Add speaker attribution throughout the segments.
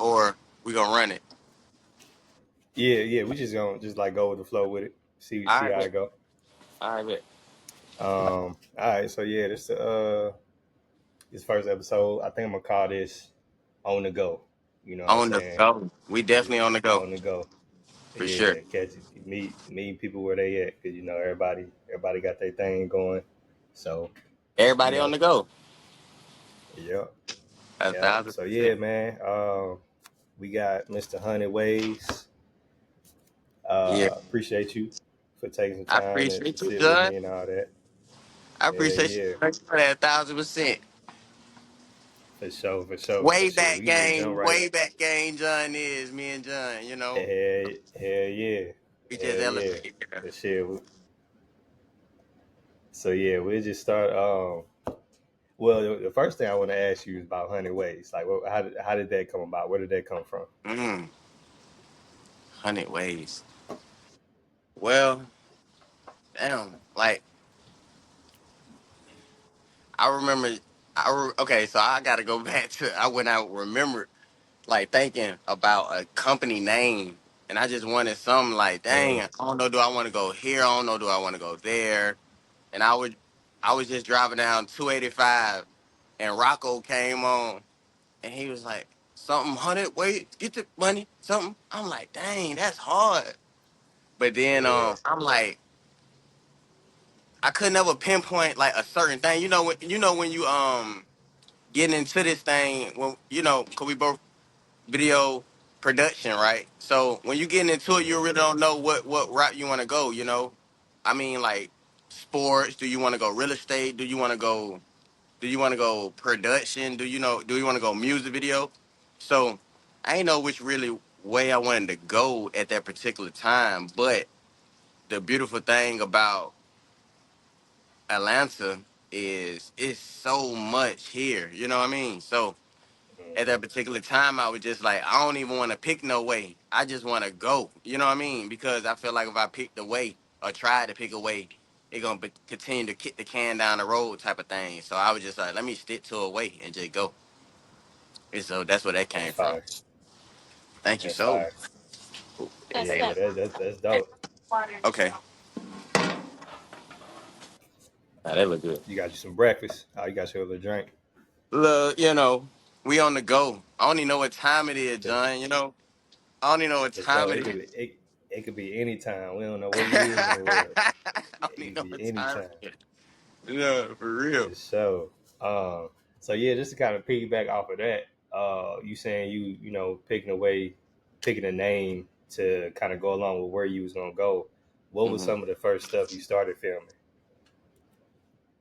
Speaker 1: or we gonna run it?
Speaker 2: Yeah. We just gonna like go with the flow with it.
Speaker 1: All
Speaker 2: See
Speaker 1: right,
Speaker 2: how
Speaker 1: bet.
Speaker 2: it go.
Speaker 1: All right, bet.
Speaker 2: All right. So yeah, this first episode. I think I'm gonna call this on the go. You know what I'm
Speaker 1: On the
Speaker 2: saying?
Speaker 1: go. We definitely on the go
Speaker 2: On the go.
Speaker 1: for sure.
Speaker 2: Yeah, catch it. Meet people where they at, because everybody got their thing going. So you
Speaker 1: Everybody on
Speaker 2: know,
Speaker 1: the go.
Speaker 2: yeah,
Speaker 1: A
Speaker 2: yeah.
Speaker 1: thousand
Speaker 2: So yeah,
Speaker 1: percent.
Speaker 2: man. We got Mr. Honey Ways.
Speaker 1: Yeah,
Speaker 2: Appreciate you for taking some
Speaker 1: I
Speaker 2: time to
Speaker 1: appreciate you,
Speaker 2: sit with
Speaker 1: John.
Speaker 2: me and all that.
Speaker 1: I
Speaker 2: Yeah,
Speaker 1: appreciate
Speaker 2: yeah,
Speaker 1: you for that 1,000%.
Speaker 2: for sure. We can just jump right.
Speaker 1: Way back game, John is me and John.
Speaker 2: Hell yeah,
Speaker 1: We just
Speaker 2: hell yeah.
Speaker 1: elevated. Yeah.
Speaker 2: For sure. So yeah, we'll just start. Well, the first thing I want to ask you is about Honey Ways. Like, how did that come about? Where did that come from?
Speaker 1: 100 ways. Well, damn. Like I remember. Okay, so I got to go back to when I remembered like thinking about a company name, and I just wanted something like, dang,
Speaker 2: Mm,
Speaker 1: I don't know, do I want to go here? I don't know, do I want to go there? And I was just driving down 285, and Rocco came on, and he was like, something 100 ways, get the money, something. I'm like, dang, that's hard. But then
Speaker 2: yeah.
Speaker 1: I'm like, I could never pinpoint like a certain thing. When you getting into this thing, when cause we both video production, right? So when you getting into it, you
Speaker 2: Mm,
Speaker 1: really don't know what route you want to go. I mean, like sports. Do you want to go real estate? Do you want to go? Do you want to go production? Do you want to go music video? So I ain't know which really way I wanted to go at that particular time. But the beautiful thing about Atlanta is it's so much here. You know what I mean? So at that
Speaker 2: mhm.
Speaker 1: particular time, I was just like, I don't even want to pick no way. I just want to go. You know what I mean? Because I feel like if I pick the way or try to pick a way, it gonna continue to kick the can down the road type of thing. So I was just like, let me stick to a way and just go. And so that's where that
Speaker 2: That's
Speaker 1: came from.
Speaker 2: fire.
Speaker 1: Thank you
Speaker 2: That's
Speaker 1: so.
Speaker 2: fire. Yeah, that's dope.
Speaker 1: Okay. Now that look good.
Speaker 2: You got you some breakfast. Oh, you got your little drink.
Speaker 1: Look, we on the go. I don't even know what time it is,
Speaker 2: For,
Speaker 1: John. I don't even know what
Speaker 2: for
Speaker 1: time
Speaker 2: sure.
Speaker 1: it is.
Speaker 2: It could be any time. We don't know where you is in the world.
Speaker 1: I don't
Speaker 2: It
Speaker 1: even
Speaker 2: could
Speaker 1: know
Speaker 2: be
Speaker 1: what
Speaker 2: any
Speaker 1: time
Speaker 2: time.
Speaker 1: it is. Yeah, for real.
Speaker 2: For sure. So yeah, just to kind of piggyback off of that, you saying picking a name to kind of go along with where you was gonna go. What was
Speaker 1: Hmm.
Speaker 2: some of the first stuff you started filming?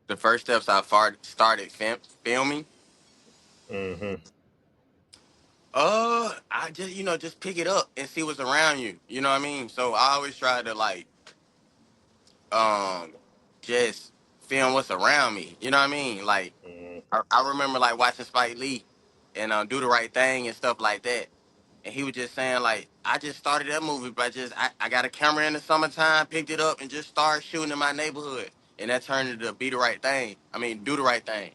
Speaker 1: The first steps I started filming.
Speaker 2: Mm-hmm.
Speaker 1: I just pick it up and see what's around you. You know what I mean? So I always try to like, um, just film what's around me. You know what I mean? Like,
Speaker 2: Mm-hmm.
Speaker 1: I remember like watching Spike Lee and Do the Right Thing and stuff like that. And he was just saying like, I just started that movie, but I got a camera in the summertime, picked it up, and just started shooting in my neighborhood, and that turned into Be the Right Thing. I mean, Do the Right Thing.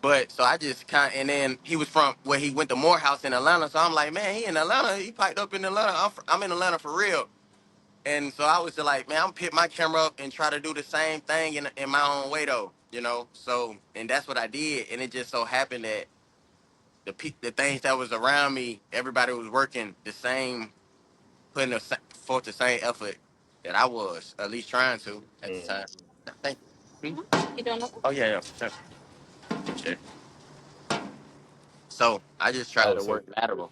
Speaker 1: But so I just and then he was from where he went to Morehouse in Atlanta. So I'm like, man, he in Atlanta. He piped up in Atlanta. I'm in Atlanta for real. And so I was just like, man, I'm pick my camera up and try to do the same thing in my own way though, So and that's what I did. And it just so happened that the things that was around me, everybody was working the same, putting forth the same effort that I was at least trying to at the
Speaker 2: Mm-hmm.
Speaker 1: time. Thank you. You doing okay? Oh yeah, yeah. Sure. So I just tried
Speaker 2: Oh,
Speaker 1: to
Speaker 2: so
Speaker 1: work lateral,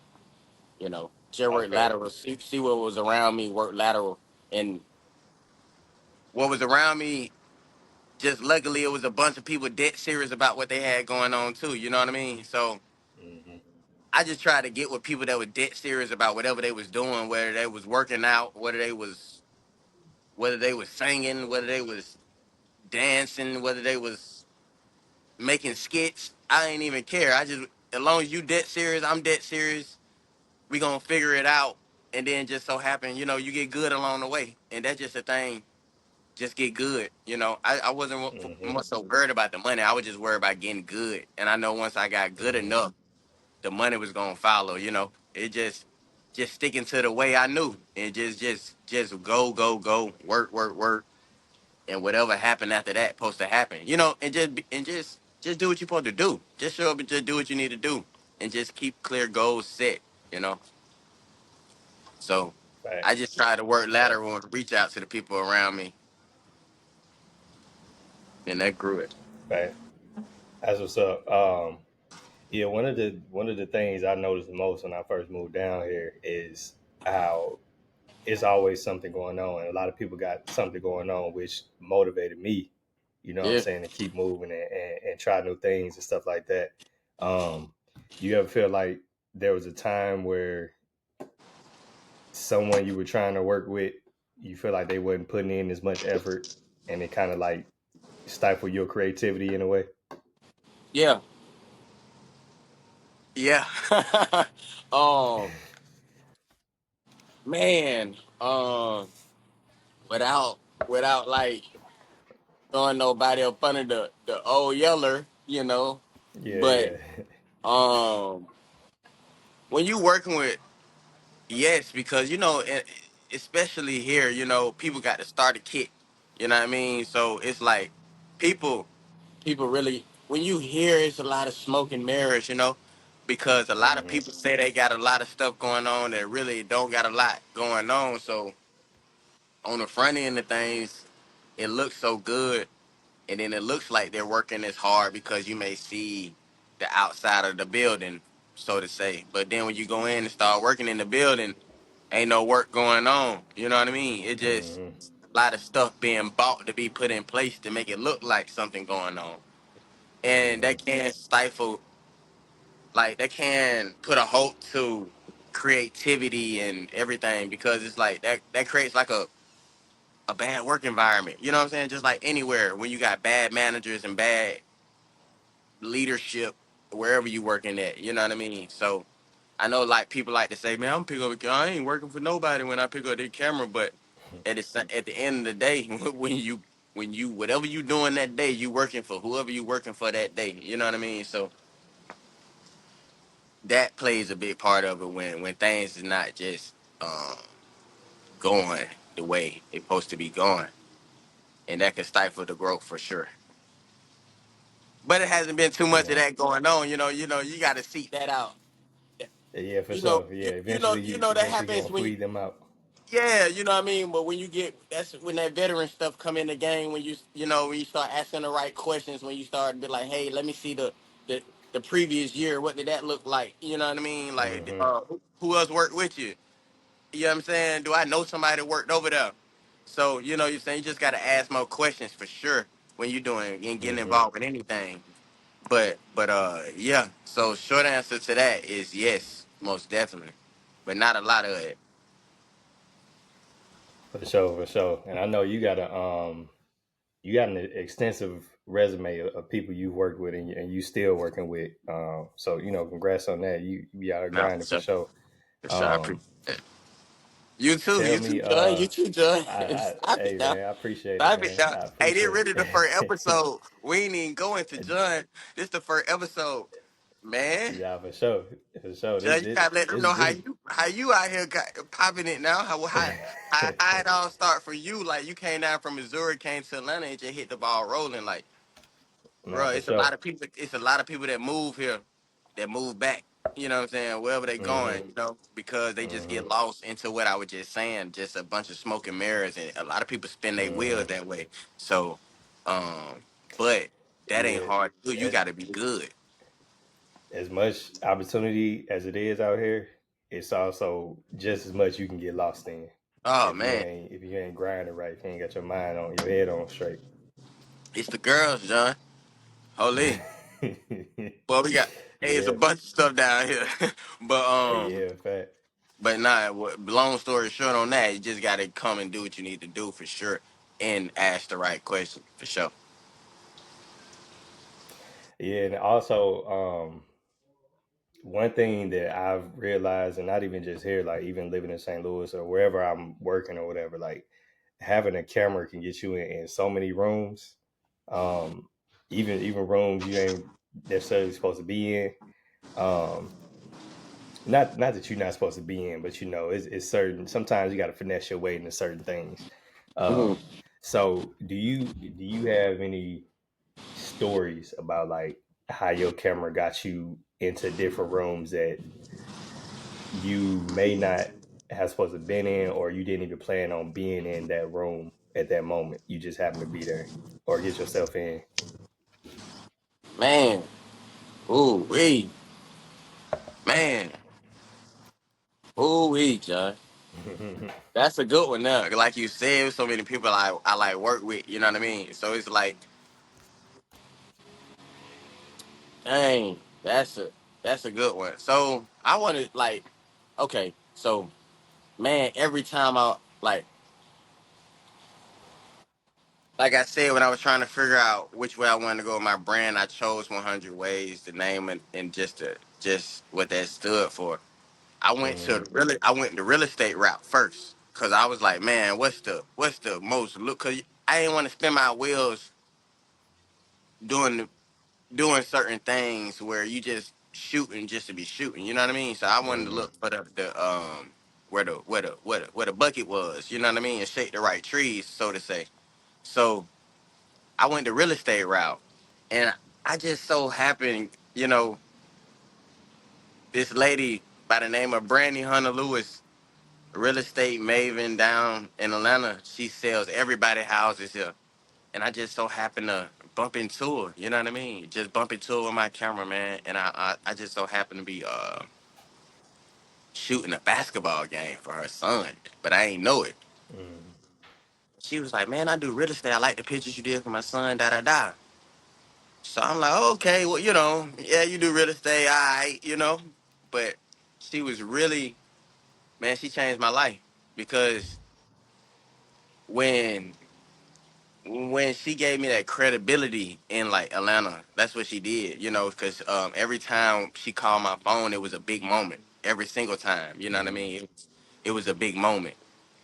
Speaker 1: just work
Speaker 2: okay.
Speaker 1: lateral, see what was around me, work lateral, and what was around me. Just luckily, it was a bunch of people dead serious about what they had going on too. You know what I mean? So
Speaker 2: Mm-hmm.
Speaker 1: I just tried to get with people that were dead serious about whatever they was doing, whether they was working out, whether they was singing, whether they was dancing, whether they was making skits. I ain't even care. I just as long as you dead serious, I'm dead serious. We gonna figure it out, and then just so happen, you get good along the way, and that's just a thing. Just get good, I wasn't
Speaker 2: Mm-hmm.
Speaker 1: much so worried about the money. I was just worried about getting good, and I know once I got good
Speaker 2: Mm-hmm.
Speaker 1: enough, the money was gonna follow. It just sticking to the way I knew, and just go, work, and whatever happened after that supposed to happen, and just do what you're supposed to do. Just show up and just do what you need to do, and just keep clear goals set. You know, so I
Speaker 2: Facts.
Speaker 1: just try to work
Speaker 2: Facts.
Speaker 1: lateral and reach out to the people around me, and that grew it.
Speaker 2: Facts. That's what's up. Yeah, one of the things I noticed the most when I first moved down here is how it's always something going on, and a lot of people got something going on, which motivated me. You know what I'm
Speaker 1: Yeah,
Speaker 2: saying, to keep moving and try new things and stuff like that. Um, you ever feel like there was a time where someone you were trying to work with, you feel like they wasn't putting in as much effort, and it kind of like stifled your creativity in a way?
Speaker 1: yeah, yeah. um, man, without like throwing nobody up under the old yeller,
Speaker 2: Yeah,
Speaker 1: but
Speaker 2: yeah.
Speaker 1: um, when you working with yes, because especially here, people got to start a kit. You know what I mean? So it's like people, people really when you hear it's a lot of smoke and mirrors, because a lot of
Speaker 2: Hmm.
Speaker 1: people say they got a lot of stuff going on that really don't got a lot going on. So on the front end of things, it looks so good, and then it looks like they're working as hard because you may see the outside of the building, so to say. But then when you go in and start working in the building, ain't no work going on. You know what I mean? It just
Speaker 2: Hmm.
Speaker 1: a lot of stuff being bought to be put in place to make it look like something going on, and
Speaker 2: Hmm.
Speaker 1: that can stifle, like that can put a halt to creativity and everything, because it's like that creates like a bad work environment. You know what I'm saying? Just like anywhere when you got bad managers and bad leadership wherever you working at. You know what I mean? So I know like people like to say, man, I'm pick up. I ain't working for nobody when I pick up the camera. But at the end of the day, when you whatever you doing that day, you working for whoever you working for that day. You know what I mean? So that plays a big part of it when things is not just um, going the way it's supposed to be going, and that can stifle the growth for sure. But it hasn't been too much of
Speaker 2: Yeah.
Speaker 1: that going on. You got to seek that out.
Speaker 2: Yeah, for
Speaker 1: You know,
Speaker 2: sure.
Speaker 1: you,
Speaker 2: Yeah,
Speaker 1: you know,
Speaker 2: eventually
Speaker 1: you
Speaker 2: you
Speaker 1: know that
Speaker 2: eventually
Speaker 1: happens
Speaker 2: gonna
Speaker 1: when
Speaker 2: weed them out.
Speaker 1: yeah, you know what I mean. But when you get that's when that veteran stuff come in the game. When you start asking the right questions, when you start to be like, hey, let me see the the previous year. What did that look like? You know what I mean? Like,
Speaker 2: Hmm.
Speaker 1: who else worked with you? You know what I'm saying? Do I know somebody that worked over there? So you're saying you just got to ask more questions for sure when you're doing and getting
Speaker 2: Hmm.
Speaker 1: involved with anything. But yeah. So short answer to that is yes, most definitely, but not a lot of it.
Speaker 2: For sure, for sure. And I know you got an extensive resume of people you've worked with, and you still working with. So congrats on that. You be out of
Speaker 1: No,
Speaker 2: grinding for sure.
Speaker 1: for sure. I
Speaker 2: Um,
Speaker 1: appreciate it. You too.
Speaker 2: tell
Speaker 1: You too,
Speaker 2: me,
Speaker 1: John. You too, John. Stop it
Speaker 2: hey
Speaker 1: now.
Speaker 2: man, I appreciate it,
Speaker 1: Stop it
Speaker 2: man.
Speaker 1: now.
Speaker 2: I
Speaker 1: Hey, this
Speaker 2: appreciate
Speaker 1: really the first
Speaker 2: it.
Speaker 1: episode. We ain't even going to John. This the first episode, man.
Speaker 2: Yeah, for sure, for sure. This
Speaker 1: John, you
Speaker 2: this
Speaker 1: gotta let them
Speaker 2: this
Speaker 1: know how
Speaker 2: this.
Speaker 1: you out here popping it now. How it all start for you? Like you came down from Missouri, came to Atlanta, and just hit the ball rolling. Like,
Speaker 2: No,
Speaker 1: bro,
Speaker 2: for
Speaker 1: it's a
Speaker 2: sure.
Speaker 1: lot of people. It's a lot of people that move here, that move back. You know what I'm saying? Wherever they
Speaker 2: Hmm.
Speaker 1: going, because they just
Speaker 2: Hmm.
Speaker 1: get lost into what I was just saying, just a bunch of smoke and mirrors, and a lot of people spin their
Speaker 2: Hmm.
Speaker 1: wheels that way. So, but that ain't
Speaker 2: Yeah.
Speaker 1: hard to do. You
Speaker 2: As,
Speaker 1: got to be good.
Speaker 2: as much opportunity as it is out here, it's also just as much you can get lost in
Speaker 1: Oh
Speaker 2: if you
Speaker 1: man,
Speaker 2: ain't if you ain't grinding right, if you ain't got your mind on your head on straight.
Speaker 1: it's the girls, John. Holy. Well, we got hey, it's a
Speaker 2: Yeah.
Speaker 1: bunch of stuff down here, but
Speaker 2: Yeah, fact.
Speaker 1: nah. Long story short on that, you just got to come and do what you need to do for sure, and ask the right question for sure.
Speaker 2: Yeah, and also one thing that I've realized, and not even just here, like even living in St. Louis or wherever I'm working or whatever, like having a camera can get you in so many rooms, um, even rooms you ain't necessarily supposed to be in. Um, not that you're not supposed to be in, but it's certain. Sometimes you got to finesse your way into certain things.
Speaker 1: Hmm.
Speaker 2: So do you have any stories about like how your camera got you into different rooms that you may not have supposed to been in, or you didn't even plan on being in that room at that moment? You just happened to be there or get yourself in.
Speaker 1: Man, ooh wee, man, ooh wee, John. That's a good one now. Like you said, so many people I like work with. You know what I mean? So it's like, dang, that's a good one. So I wanted like, okay, so man, every time I like I said, when I was trying to figure out which way I wanted to go with my brand, I chose 100 Ways, the name and just what that stood for.
Speaker 2: Hmm.
Speaker 1: I went the real estate route first because I was like, man, what's the most look? Cause I didn't want to spin my wheels doing doing certain things where you just shooting just to be shooting. You know what I mean? So I wanted to
Speaker 2: Hmm.
Speaker 1: look for the where the bucket was. You know what I mean? And shake the right trees, so to say. So I went the real estate route, and I just so happened, this lady by the name of Brandy Hunter Lewis, real estate maven down in Atlanta. She sells everybody houses here, and I just so happened to bump into her. You know what I mean? Just bump into her with my camera, man, and I just so happened to be shooting a basketball game for her son, but I ain't know it.
Speaker 2: Hmm.
Speaker 1: She was like, "Man, I do real estate. I like the pictures you did for my son." Da da da. So I'm like, okay, well, yeah, you do real estate, all right, But she was really, man, she changed my life because when when she gave me that credibility in like Atlanta, that's what she did, because every time she called my phone, it was a big moment. Every single time, you know what I
Speaker 2: Hmm.
Speaker 1: mean? It was a big moment.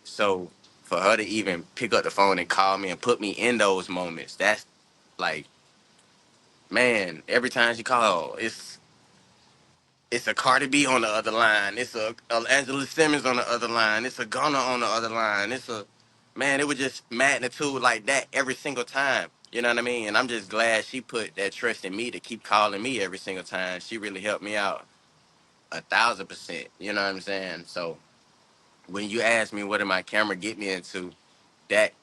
Speaker 1: So for her to even pick up the phone and call me and put me in those moments, that's like, man, every time she called, it's a Cardi B on the other line. It's a Angela Simmons on the other line. It's a Gunna on the other line. Man, it was just magnitude like that every single time. You know what I mean? And I'm just glad she put that trust in me to keep calling me every single time. She really helped me out 1,000%. You know what I'm saying? So when you ask me what did my camera get me into, that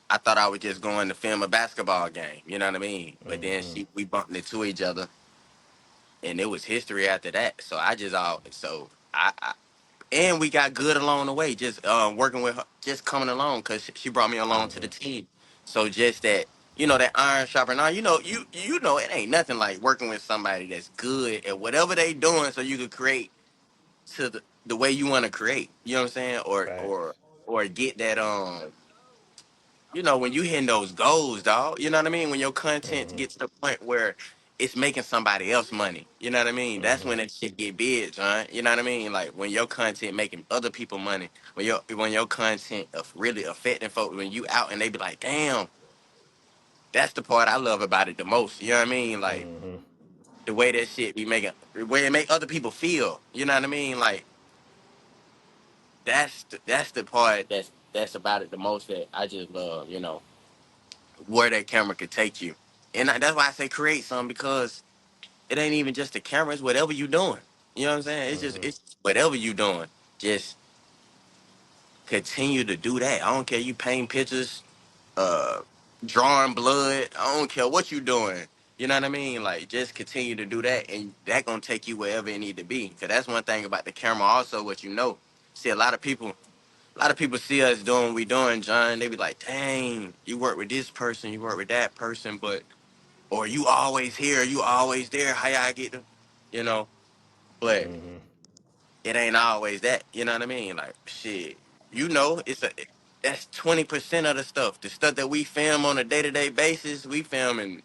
Speaker 1: I thought I was just going to film a basketball game. You know what I mean? But then
Speaker 2: Hmm.
Speaker 1: we bumped into each other, and it was history after that. So I just all so I and we got good along the way. Just working with her, just coming along because she brought me along to the
Speaker 2: Hmm.
Speaker 1: team. So just that, that iron sharper. Now you know it ain't nothing like working with somebody that's good at whatever they doing, so you could create to the way you want to create. You know what I'm saying? Or
Speaker 2: Facts.
Speaker 1: or or get that when you hitting those goals, dog. You know what I mean? When your content
Speaker 2: Hmm.
Speaker 1: gets to the point where it's making somebody else money. You know what I mean? That's
Speaker 2: Hmm.
Speaker 1: when that shit get big, John. You know what I mean? Like when your content making other people money. When your content of really affecting folks. When you out and they be like, damn, that's the part I love about it the most. You know what I mean? Like
Speaker 2: Hmm.
Speaker 1: the way that shit be making, the way it make other people feel. You know what I mean? Like that's the part that's about it the most that I just love. Where that camera could take you. And that's why I say create some because it ain't even just the camera, it's whatever you doing. You know what I'm saying?
Speaker 2: Hmm.
Speaker 1: It's whatever you doing. Just continue to do that. I don't care you paint pictures, uh, drawing blood. I don't care what you doing. You know what I mean? Like just continue to do that and that gonna take you wherever it need to be. Cause that's one thing about the camera also what you know. See a lot of people see us doing what we doing, John. They be like, dang, you work with this person, you work with that person, but or you always here, you always there. How y'all get them? You know, but
Speaker 2: Hmm.
Speaker 1: it ain't always that. You know what I mean? Like shit, that's 20% of the stuff. The stuff that we film on a day-to-day basis, we filming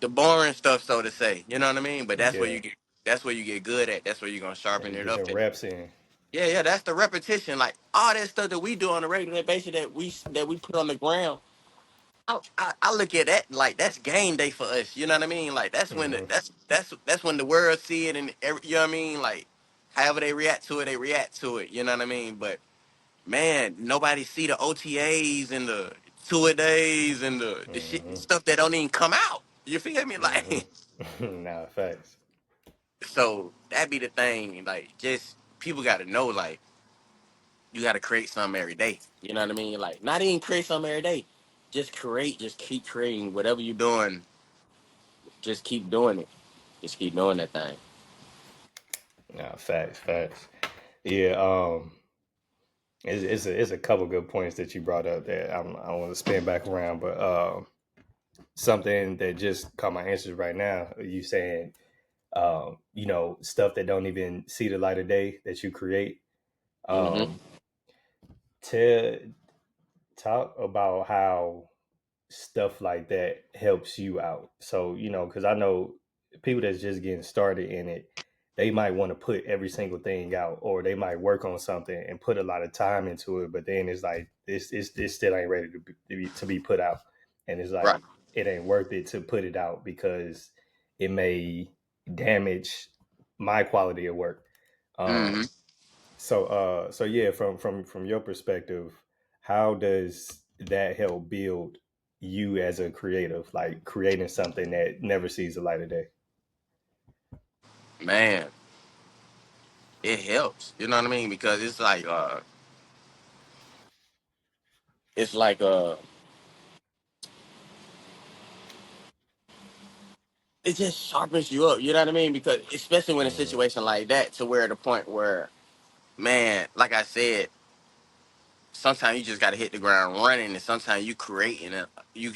Speaker 1: the boring stuff, so to say. You know what I mean? But
Speaker 2: Yeah.
Speaker 1: that's where you get good at. That's where you're gonna
Speaker 2: Yeah.
Speaker 1: sharpen
Speaker 2: You
Speaker 1: it
Speaker 2: get
Speaker 1: up.
Speaker 2: them reps in.
Speaker 1: Yeah, yeah, that's the repetition. Like all that stuff that we do on a regular basis that we put on the ground. I look at that like that's game day for us. You know what I mean? Like that's when
Speaker 2: Mm-hmm.
Speaker 1: that's when the world see it and you know what I mean? Like however they react to it, they react to it. You know what I mean? But man, nobody see the OTAs and the tour days and the shit
Speaker 2: Mm-hmm.
Speaker 1: stuff that don't even come out. You feel me? Like
Speaker 2: Mm-hmm. Nah, facts.
Speaker 1: so that be the thing. Like just people got to know like you got to create something every day. You know what I mean? Like not even create something every day. Just create. Just keep creating whatever you're doing. Just keep doing it. Just keep doing that thing.
Speaker 2: Nah, facts, facts. Yeah. It's a couple good points that you brought up that I want to spin back around, but something that just caught my answers right now. You saying, stuff that don't even see the light of day that you create.
Speaker 1: Hmm.
Speaker 2: Um, to talk about how stuff like that helps you out. So, because I know people that's just getting started in it, they might want to put every single thing out, or they might work on something and put a lot of time into it, but then it's like this still ain't ready to be put out, and it's
Speaker 1: Right.
Speaker 2: like it ain't worth it to put it out because it may damage my quality of work.
Speaker 1: Hmm.
Speaker 2: So yeah, from your perspective, how does that help build you as a creative, like creating something that never sees the light of day?
Speaker 1: Man, it helps. You know what I mean? Because it's like it just sharpens you up. You know what I mean? Because especially when a
Speaker 2: Hmm.
Speaker 1: situation like that, to where the point where, man, like I said, sometimes you just got to hit the ground running, and sometimes you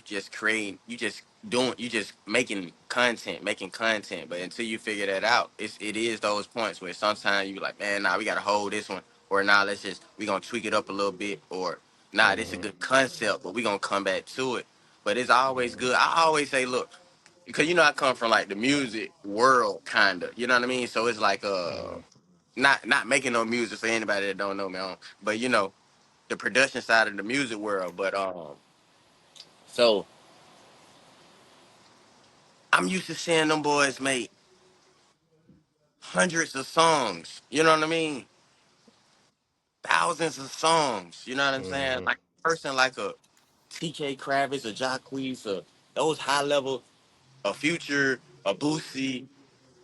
Speaker 1: just creating, you just making content. But until you figure that out, it is those points where sometimes you be like, man, nah, we got to hold this one, or nah, we gonna tweak it up a little bit, or nah, this is a
Speaker 2: Hmm.
Speaker 1: good concept, but we gonna come back to it. But it's always
Speaker 2: Hmm.
Speaker 1: good. I always say, look, because I come from like the music world, kinda. You know what I mean? So it's like
Speaker 2: Hmm.
Speaker 1: not making no music for anybody that don't know me, but the production side of the music world. But so I'm used to seeing them boys make hundreds of songs. You know what I mean? Thousands of songs. You know what I'm saying?
Speaker 2: Hmm.
Speaker 1: Like a person like a TK Kravitz or Jacquees or those high level, a Future, a Boosie.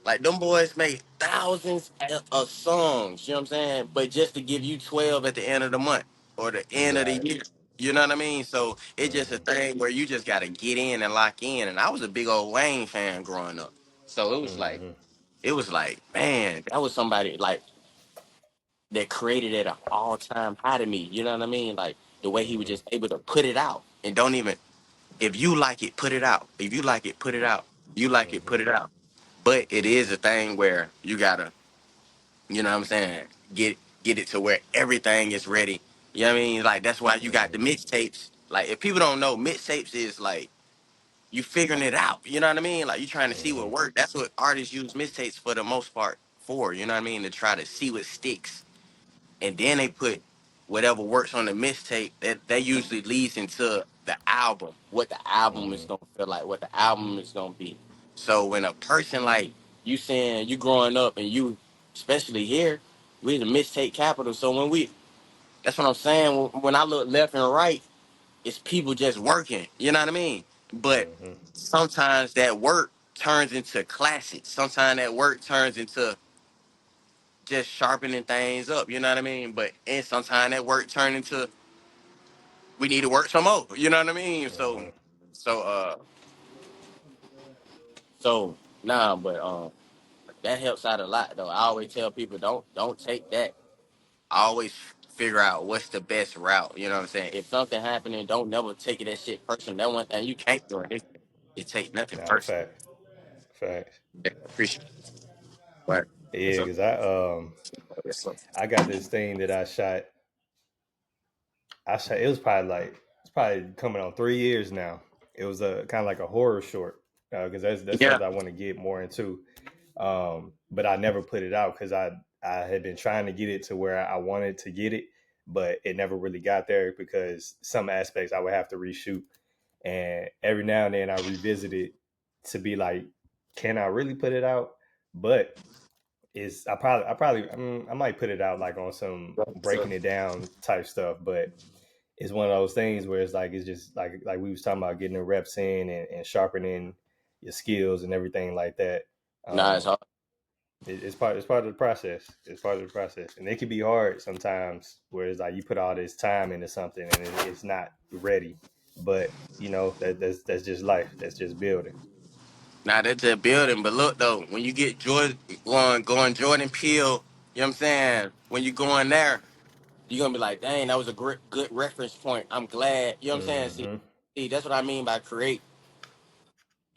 Speaker 1: Like them boys make thousands of songs, you know what I'm saying? But just to give you 12 at the end of the month or the end of the
Speaker 2: Right.
Speaker 1: year. You know what I mean? So it's just a
Speaker 2: Hmm.
Speaker 1: thing where you just gotta get in and lock in. And I was a big old Wayne fan growing up. So
Speaker 2: Hmm.
Speaker 1: it was like, man, that was somebody like that created it an all time high to me. You know what I mean? Like the way he was
Speaker 2: Hmm.
Speaker 1: just able to put it out and don't even if you like it, put it out. If you like it, put it out. You like it,
Speaker 2: Hmm.
Speaker 1: put it out. But it is a thing where you gotta, you know what I'm saying, get it to where everything is ready. You know what I mean? Like that's why you got the
Speaker 2: Hmm.
Speaker 1: mixtapes. Like if people don't know, mixtapes is like you figuring it out. You know what I mean? Like you trying to see what
Speaker 2: Hmm.
Speaker 1: works. That's what artists use mixtapes for the most part for. You know what I mean? To try to see what sticks and then they put whatever works on the mixtape that usually leads into the album, what the album is
Speaker 2: Hmm.
Speaker 1: gonna feel like, what the album is gonna be. So when a person like you saying you growing up and you, especially here, we the mixtape capital. So that's what I'm saying. When I look left and right, it's people just working. You know what I mean? But
Speaker 2: Hmm.
Speaker 1: sometimes that work turns into classics. Sometimes that work turns into just sharpening things up, you know what I mean? But and sometimes that work turn into we need to work some more, you know what I mean?
Speaker 2: Hmm.
Speaker 1: So so nah, but that helps out a lot though. I always tell people don't take that. I always figure out what's the best route, you know what I'm saying? If something happening, don't never take it that shit personal. That one thing you can't do it take nothing
Speaker 2: Nah,
Speaker 1: personal.
Speaker 2: fact, facts.
Speaker 1: Yeah, appreciate it. Right.
Speaker 2: Yeah,
Speaker 1: So,
Speaker 2: because I got this thing that I shot. It's probably coming on 3 years now. It was a kind of like a horror short because that's
Speaker 1: yeah.
Speaker 2: something I want to get more into. But I never put it out because I had been trying to get it to where I wanted to get it, but it never really got there because some aspects I would have to reshoot, And every now and then I revisit it to be like, can I really put it out? But it's I might put it out like on some breaking it down type stuff, but it's one of those things where it's like it's just like we was talking about getting the reps in and sharpening your skills and everything like that.
Speaker 1: Nah, it's
Speaker 2: Um,
Speaker 1: hard.
Speaker 2: it's part of the process. It's part of the process, and it can be hard sometimes. Where it's like you put all this time into something and it's not ready. But you know that's just life. That's just building.
Speaker 1: Nah, that's just building. But look though, when you get Jordan going Jordan Peele, you know what I'm saying? When you going there, you're gonna be like, dang, that was a great good reference point. I'm glad. You know what I'm saying? See,
Speaker 2: Mm-hmm.
Speaker 1: see, that's what I mean by create.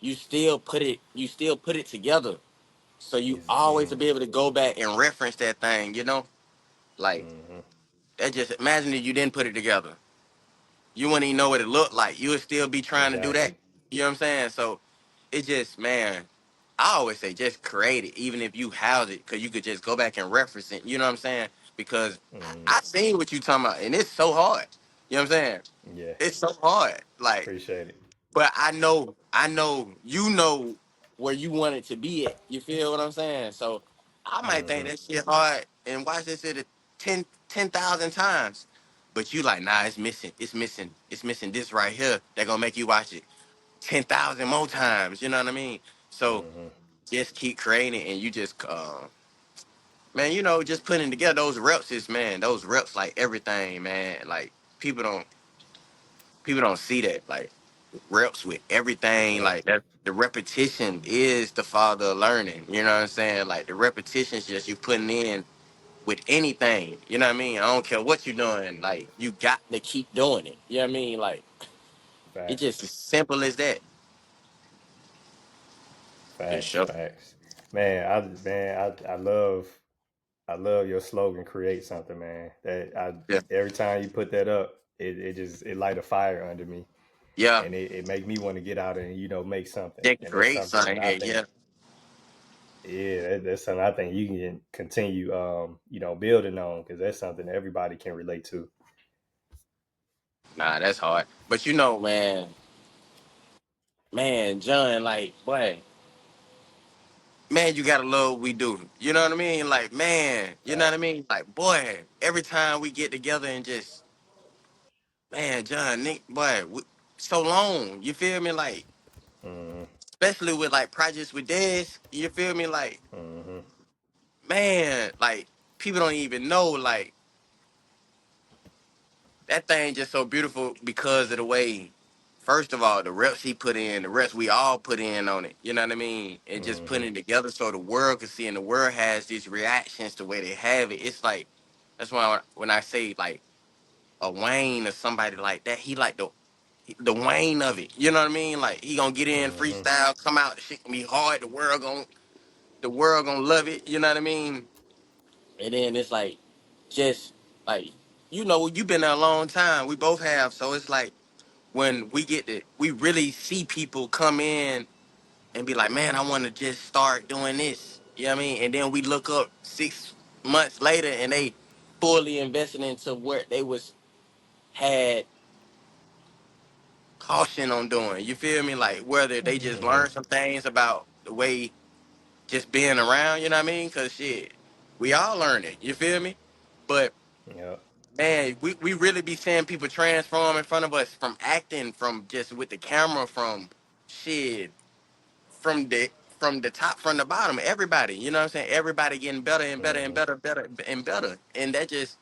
Speaker 1: You still put it together. So you always will be able to go back and reference that thing, you know? Like
Speaker 2: Mm-hmm.
Speaker 1: that just imagine if you didn't put it together. You wouldn't even know what it looked like. You would still be trying to do that.
Speaker 2: Exactly.
Speaker 1: You know what I'm saying? So it just, man, I always say just create it, even if you house it, because you could just go back and reference it. You know what I'm saying? Because
Speaker 2: Mm-hmm.
Speaker 1: I seen what you talking about, and it's so hard. You know what I'm saying?
Speaker 2: Yeah.
Speaker 1: It's so hard. Like,
Speaker 2: Appreciate it.
Speaker 1: but I know, where you want it to be at. You feel what I'm saying? So I might think
Speaker 2: Mm-hmm.
Speaker 1: that shit hard and watch this shit 10,000 times. But you like, nah, it's missing. It's missing. It's missing this right here. They're gonna make you watch it 10,000 more times. You know what I mean? So
Speaker 2: Mm-hmm.
Speaker 1: just keep creating and you just man, just putting together those reps is, man, those reps like everything, man. Like people don't see that. Like reps with everything.
Speaker 2: Yeah.
Speaker 1: Like that, the repetition is the father of learning. You know what I'm saying? Like the repetition is just you putting in with anything. You know what I mean? I don't care what you're doing. Like you got to keep doing it. You know what I mean? Like it's
Speaker 2: Facts.
Speaker 1: just as simple as that. For
Speaker 2: Facts.
Speaker 1: sure.
Speaker 2: Facts. I love your slogan. Create something, man. That I
Speaker 1: Yeah.
Speaker 2: every time you put that up, it just it light a fire under me,
Speaker 1: Yeah.
Speaker 2: and it make me want to get out and make something.
Speaker 1: They can
Speaker 2: And that's
Speaker 1: create
Speaker 2: something that
Speaker 1: something.
Speaker 2: I
Speaker 1: Yeah.
Speaker 2: think, yeah, that's something I think you can continue, building on because that's something that everybody can relate to.
Speaker 1: Nah, that's hard. But man, John, like, boy, man, you gotta love what we do. You know what I mean? Like, man, you know what I
Speaker 2: Facts.
Speaker 1: mean? Like, boy, every time we get together and just, man, John, Nick, boy, so long. You feel me? Like,
Speaker 2: Mm-hmm.
Speaker 1: especially with like projects with Des. You feel me? Like,
Speaker 2: Mm-hmm.
Speaker 1: man, like people don't even know. Like that thing just so beautiful because of the way. First of all, the reps he put in, the reps we all put in on it. You know what I mean? And just
Speaker 2: Mm-hmm.
Speaker 1: putting it together so the world can see, and the world has these reactions the way they have it. It's like that's why when I say like a Wayne or somebody like that, he like the Wayne of it. You know what I mean? Like he gonna get in
Speaker 2: Mm-hmm.
Speaker 1: freestyle, come out, the shit gonna be hard. The world gonna love it. You know what I mean? And then it's like, just like, you've been there a long time. We both have. So it's like when we really see people come in and be like, man, I want to just start doing this. You know what I mean? And then we look up 6 months later and they fully invested into what they had caution on doing. You feel me? Like whether they just
Speaker 2: Mm-hmm.
Speaker 1: learned some things about the way just being around, you know what I mean? Cause shit, we all learn it. You feel me? But
Speaker 2: Yep.
Speaker 1: man, we really be seeing people transform in front of us from acting, from just with the camera, from shit, from the top, from the bottom. Everybody, you know what I'm saying? Everybody getting better and better and
Speaker 2: Mm-hmm.
Speaker 1: better, better and better. And that just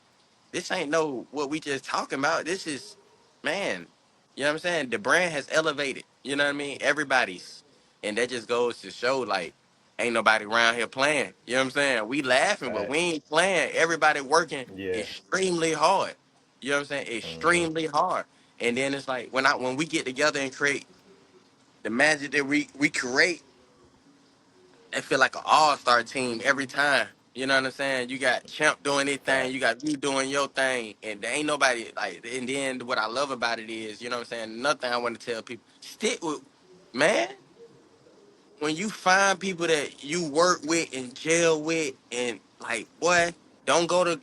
Speaker 1: this ain't no what we just talking about. This is, man, you know what I'm saying? The brand has elevated. You know what I mean? Everybody's, and that just goes to show like ain't nobody around here playing. You know what I'm saying? We laughing, but we
Speaker 2: Facts.
Speaker 1: ain't playing. Everybody working
Speaker 2: Yeah.
Speaker 1: extremely hard. You know what I'm saying?
Speaker 2: Mm-hmm.
Speaker 1: Extremely hard. And then it's like when we get together and create the magic that we create, it feel like an all-star team every time. You know what I'm saying? You got Champ doing his thing, you
Speaker 2: Facts.
Speaker 1: got you doing your thing, and there ain't nobody like. And then what I love about it is, you know what I'm saying? Nothing I want to tell people. Stick with, man. When you find people that you work with and jail with, and like, boy, don't go to,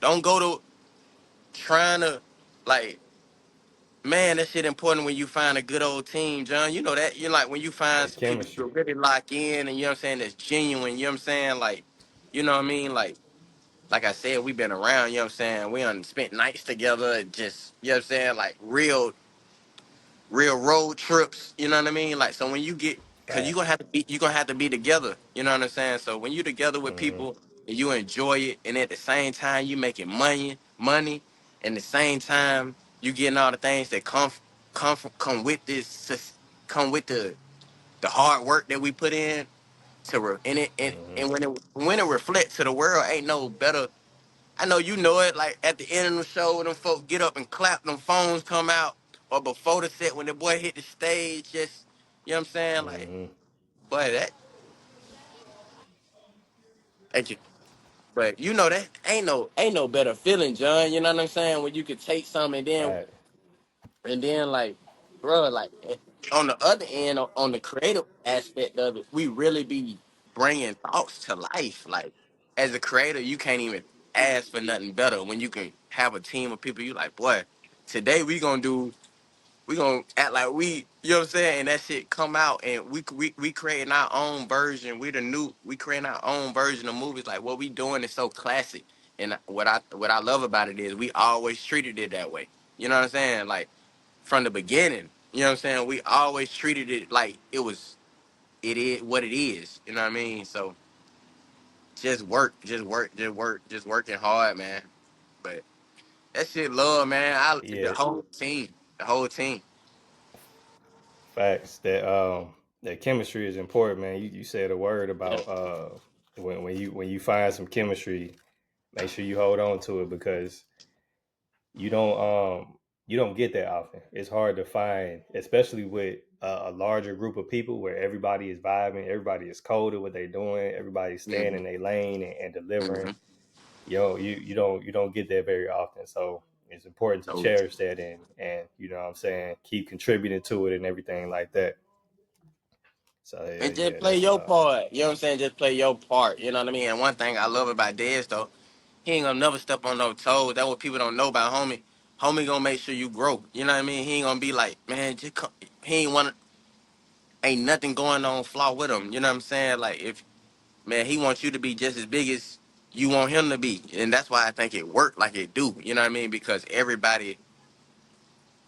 Speaker 1: don't go to trying to, like, Man, that shit important when you find a good old team, John. You know that. You like when you find
Speaker 2: That
Speaker 1: some people you
Speaker 2: chemistry.
Speaker 1: can really lock in, and you know what I'm saying, that's genuine. You know what I'm saying, like, you know what I mean, like I said, we've been around. You know what I'm saying, we done spent nights together, and just you know what I'm saying, like real road trips. You know what I mean, like so when you get, cause
Speaker 2: Facts.
Speaker 1: you gonna have to be together. You know what I'm saying. So when you together with
Speaker 2: Mm-hmm.
Speaker 1: people and you enjoy it, and at the same time you making money, and the same time you getting all the things that come with come with the hard work that we put in and it
Speaker 2: Mm-hmm.
Speaker 1: and when it reflects to the world, ain't no better. I know you know it. Like at the end of the show, when them folks get up and clap, them phones come out, or before the set when the boy hit the stage, just you know what I'm saying, like
Speaker 2: Mm-hmm.
Speaker 1: boy that thank you. But you know that ain't no better feeling, John. You know what I'm saying? When you could take something
Speaker 2: Fact.
Speaker 1: and then like, bro, like on the other end, on the creative aspect of it, we really be bringing thoughts to life. Like as a creator, you can't even ask for nothing better when you can have a team of people. You like, boy, today we gonna act like you know what I'm saying, and that shit come out, and we creating our own version. We creating our own version of movies. Like what we doing is so classic, and what I love about it is we always treated it that way. You know what I'm saying? Like from the beginning. You know what I'm saying? We always treated it like it is what it is. You know what I mean? So just working hard, man. But that shit love, man.
Speaker 2: Yeah.
Speaker 1: The whole team.
Speaker 2: Facts. That chemistry is important, man. You said a word
Speaker 1: Yeah.
Speaker 2: about when you find some chemistry, make sure you hold on to it because you don't you don't get that often. It's hard to find, especially with a larger group of people where everybody is vibing, everybody is cold at what they're doing, everybody's staying
Speaker 1: Mm-hmm.
Speaker 2: in their lane and delivering.
Speaker 1: Mm-hmm.
Speaker 2: You don't get that very often. So it's important to
Speaker 1: So,
Speaker 2: cherish that and you know what I'm saying, keep contributing to it and everything like that. So
Speaker 1: and
Speaker 2: yeah,
Speaker 1: just
Speaker 2: yeah,
Speaker 1: play
Speaker 2: that's
Speaker 1: your part. You know what I'm saying? Just play your part. You know what I mean? And one thing I love about Dez though, he ain't gonna never step on no toes. That's what people don't know about homie. Homie gonna make sure you grow. You know what I mean? He ain't gonna be like, man, just come. He ain't want. Ain't nothing going on flaw with him. You know what I'm saying? Like if man, he wants you to be just as big as you want him to be, and that's why I think it worked like it do. You know what I mean? Because everybody,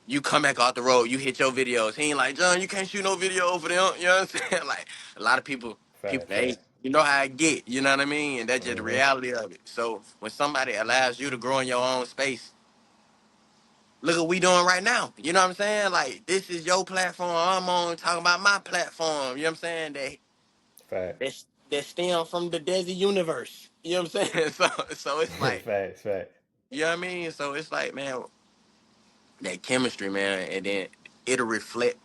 Speaker 1: you come back off the road, you hit your videos. He ain't like, John, you can't shoot no video over them. You know what I'm saying? Like a lot of people,
Speaker 2: fact,
Speaker 1: hey,
Speaker 2: fact.
Speaker 1: you know how I get. You know what I mean? And that's just the
Speaker 2: Mm-hmm.
Speaker 1: reality of it. So when somebody allows you to grow in your own space, look what we doing right now. You know what I'm saying? Like this is your platform. I'm on talking about my platform. You know what I'm saying?
Speaker 2: Fact.
Speaker 1: That stem from the Desi universe. You know what I'm saying? So it's like,
Speaker 2: Facts, fact.
Speaker 1: you know what I mean? So it's like, man, that chemistry, man, and then it'll reflect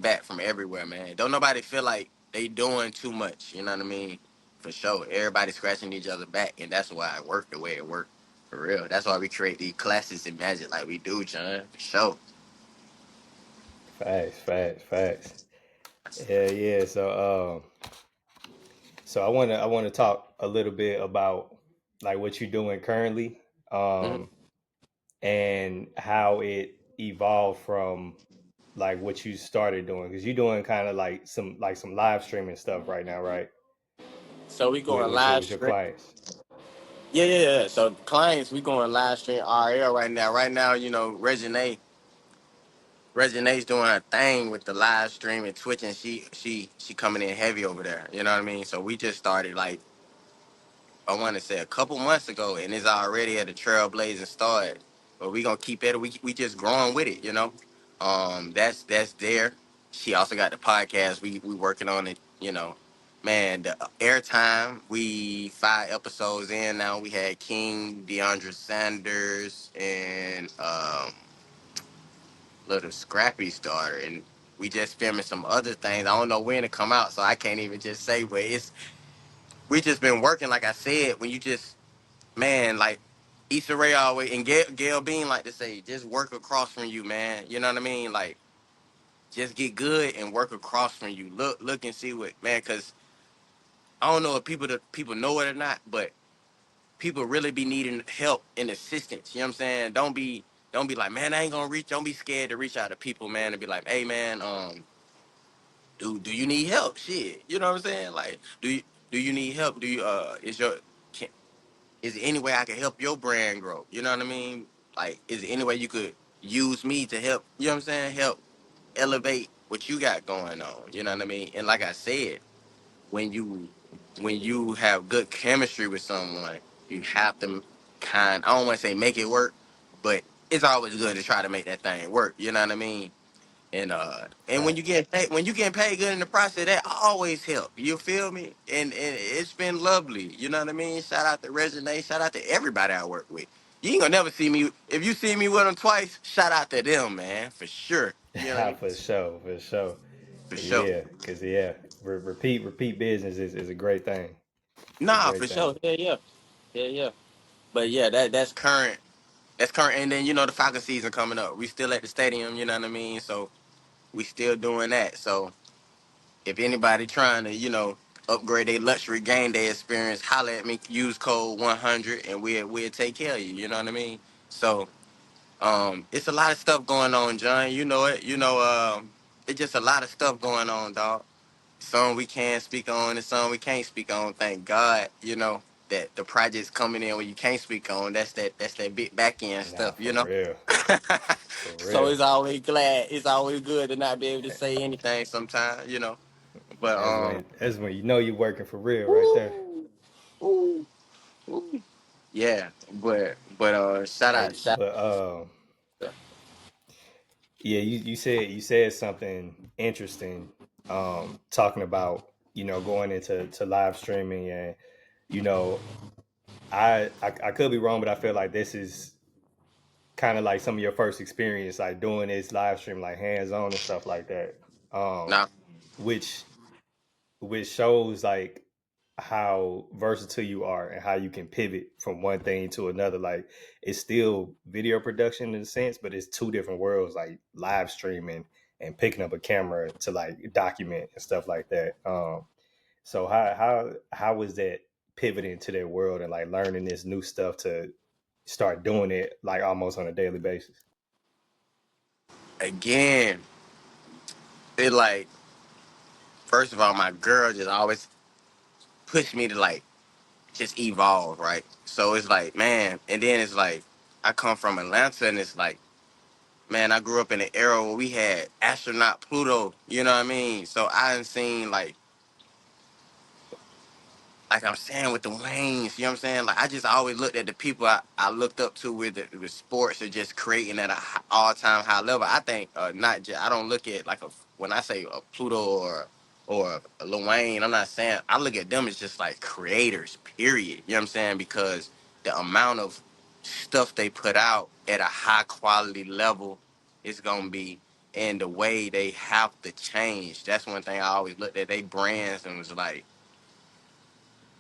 Speaker 1: back from everywhere, man. Don't nobody feel like they doing too much. You know what I mean? For sure. Everybody scratching each other back, and that's why it worked the way it worked. For real. That's why we create these classes in magic like we do, John. For sure.
Speaker 2: Facts, facts, facts. Yeah, yeah. So I wanna talk a little bit about like what you're doing currently,
Speaker 1: Mhm.
Speaker 2: um, and how it evolved from like what you started doing because you're doing kind of like some live streaming stuff right now, right?
Speaker 1: So we
Speaker 2: With
Speaker 1: going
Speaker 2: with your
Speaker 1: live
Speaker 2: with your
Speaker 1: stream.
Speaker 2: clients.
Speaker 1: Yeah. So clients, we going live stream RL right now. Right now, Regine's doing her thing with the live stream and Twitch, and she coming in heavy over there. You know what I mean? So we just started like I want to say a couple months ago, and it's already at a trailblazing start. But we gonna keep it. We just growing with it. You know, that's there. She also got the podcast. We working on it. You know, man, the airtime. We 5 episodes in now. We had King, DeAndre Sanders, and little Scrappy's daughter, and we just filming some other things. I don't know when to come out, so I can't even just say. But we just been working, like I said. When you just man, like Issa Rae always and Gail Bean like to say, just work across from you, man. You know what I mean? Like just get good and work across from you. Look and see what man, because I don't know if people know it or not, but people really be needing help and assistance. You know what I'm saying? Don't be. Don't be like, man, I ain't gonna reach. Don't be scared to reach out to people, man, and be like, hey, man, do you need help? Shit, you know what I'm saying? Like, do you need help? Do you can, is there any way I can help your brand grow? You know what I mean? Like, is there any way you could use me to help? You know what I'm saying? Help elevate what you got going on. You know what I mean? And like I said, when you have good chemistry with someone, you have to kind. I don't want to say make it work, but it's always good to try to make that thing work. You know what I mean? And when you
Speaker 2: Facts.
Speaker 1: get paid, when you get paid good in the process, that always help. You feel me? And it's been lovely. You know what I mean? Shout out to Resonate. Shout out to everybody I work with. You ain't gonna never see me. If you see me with them twice, shout out to them, man, for sure. You know what I mean?
Speaker 2: For sure, for sure.
Speaker 1: For sure.
Speaker 2: Yeah, because yeah, repeat business is a great thing. It's a
Speaker 1: Nah,
Speaker 2: great
Speaker 1: for
Speaker 2: thing.
Speaker 1: sure. Yeah, yeah, yeah, yeah. But yeah, that's current. That's current. And then the Falcon season coming up. We still at the stadium. You know what I mean? So we still doing that. So if anybody trying to upgrade their luxury game day experience, holler at me. Use code 100, and we'll take care of you. You know what I mean? So it's a lot of stuff going on, John. You know it. It's just a lot of stuff going on, dog. Some we can speak on and some we can't speak on. Thank God, that the projects coming in when you can't speak on. That's that big back end
Speaker 2: Nah,
Speaker 1: stuff,
Speaker 2: for real, for
Speaker 1: So
Speaker 2: real.
Speaker 1: it's always good to not be able to say anything sometimes. But
Speaker 2: That's when you know you're working for real right there.
Speaker 1: ooh, ooh, ooh. Yeah, but
Speaker 2: Hey,
Speaker 1: shout
Speaker 2: but yeah, you said something interesting, talking about going into live streaming, and you know I could be wrong, but I feel like this is kind of like some of your first experience, like doing this live stream, like hands on and stuff like that. Um,
Speaker 1: nah.
Speaker 2: which shows like how versatile you are and how you can pivot from one thing to another. Like it's still video production in a sense, but it's two different worlds, like live streaming and picking up a camera to like document and stuff like that. So how was that pivoting to that world and like learning this new stuff to start doing it like almost on a daily basis?
Speaker 1: Again, it like first of all, my girl just always pushed me to like just evolve, right? So it's like, man, and then it's like I come from Atlanta, and it's like, man, I grew up in an era where we had astronaut Pluto. You know what I mean? So I done seen like I'm saying with the Waynes, you know what I'm saying? Like I just always looked at the people I looked up to with sports or just creating at a all time high level. I think not just I don't look at like when I say a Pluto or a Lil Wayne. I'm not saying I look at them as just like creators. Period. You know what I'm saying? Because the amount of stuff they put out at a high quality level is gonna be, and the way they have to change. That's one thing I always looked at they brands and was like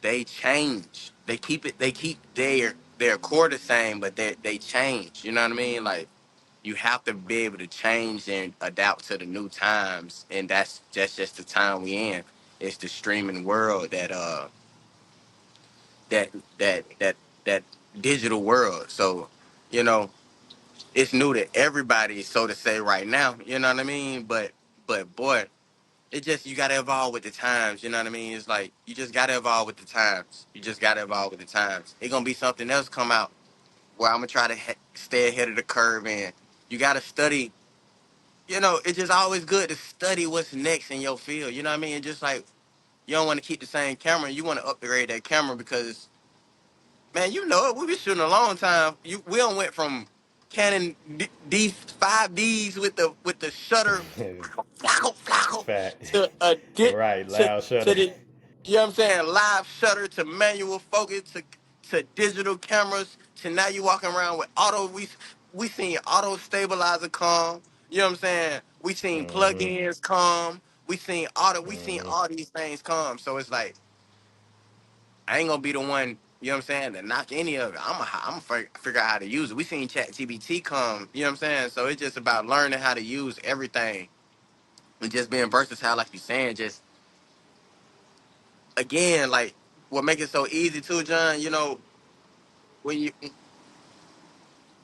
Speaker 1: they change. They keep it. They keep their core the same, but they change. You know what I mean? Like you have to be able to change and adapt to the new times, and that's just the time we in. It's the streaming world that that digital world. So, you know, it's new to everybody, so to say, right now. You know what I mean? But boy, it just you gotta evolve with the times. You know what I mean? It's like you just gotta evolve with the times. You just gotta evolve with the times. It's gonna be something else come out where I'm gonna try to stay ahead of the curve, and you gotta study. It's just always good to study what's next in your field. You know what I mean? It's just like you don't want to keep the same camera. You want to upgrade that camera because, man, we've been shooting a long time. We don't went from Canon D5Ds with the shutter, flacco, flacco,
Speaker 2: Fact.
Speaker 1: to a dip
Speaker 2: Right,
Speaker 1: to
Speaker 2: loud shutter.
Speaker 1: to the, you know what I'm saying, live shutter to manual focus to digital cameras to now you walking around with auto. We seen auto stabilizer come. You know what I'm saying? We seen
Speaker 2: Hmm.
Speaker 1: plugins come. We seen auto. We seen
Speaker 2: Hmm.
Speaker 1: all these things come. So it's like I ain't gonna be the one, you know what I'm saying, to knock any of it. I'm gonna figure out how to use it. We seen ChatGPT come, you know what I'm saying? So it's just about learning how to use everything and just being versatile, like you're saying. Just again, like what make it so easy too, John. When you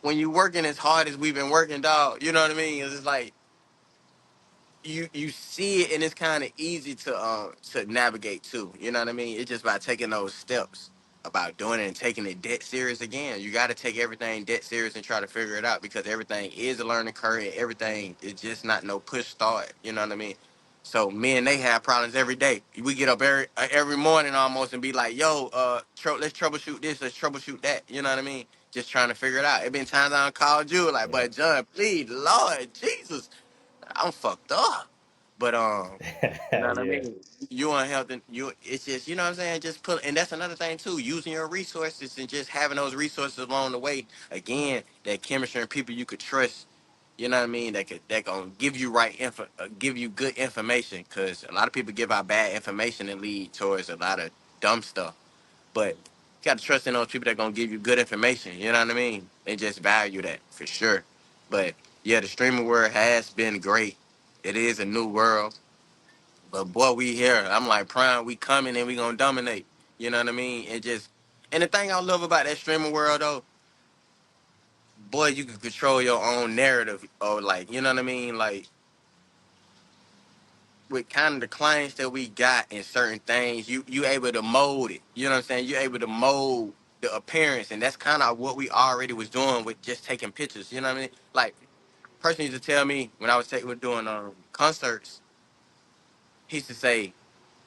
Speaker 1: when you working as hard as we've been working, dog, you know what I mean? It's like you see it and it's kind of easy to navigate too. You know what I mean? It's just by taking those steps about doing it and taking it dead serious again. You got to take everything dead serious and try to figure it out because everything is a learning curve and everything is just not no push start. You know what I mean? So me and they have problems every day. We get up every morning almost and be like, "Yo, let's troubleshoot this, let's troubleshoot that." You know what I mean? Just trying to figure it out. It been times I done called you like,
Speaker 2: Yeah.
Speaker 1: "But John, please, Lord Jesus, I'm fucked up." But you know what I
Speaker 2: Yeah.
Speaker 1: mean? You unhealthy. It's just, you know what I'm saying? Just put, and that's another thing too. Using your resources and just having those resources along the way. Again, that chemistry and people you could trust. You know what I mean? That gonna give you give you good information. Cause a lot of people give out bad information and lead towards a lot of dumb stuff. But you gotta trust in those people that gonna give you good information. You know what I mean? They just value that for sure. But yeah, the streaming world has been great. It is a new world. But boy, we here. I'm like Prime, we coming and we gonna dominate. You know what I mean? And the thing I love about that streaming world though, boy, you can control your own narrative or like, you know what I mean? Like with kind of the clients that we got in certain things, you able to mold it. You know what I'm saying? You're able to mold the appearance, and that's kind of what we already was doing with just taking pictures. You know what I mean? Like, person used to tell me when I was doing concerts, he used to say,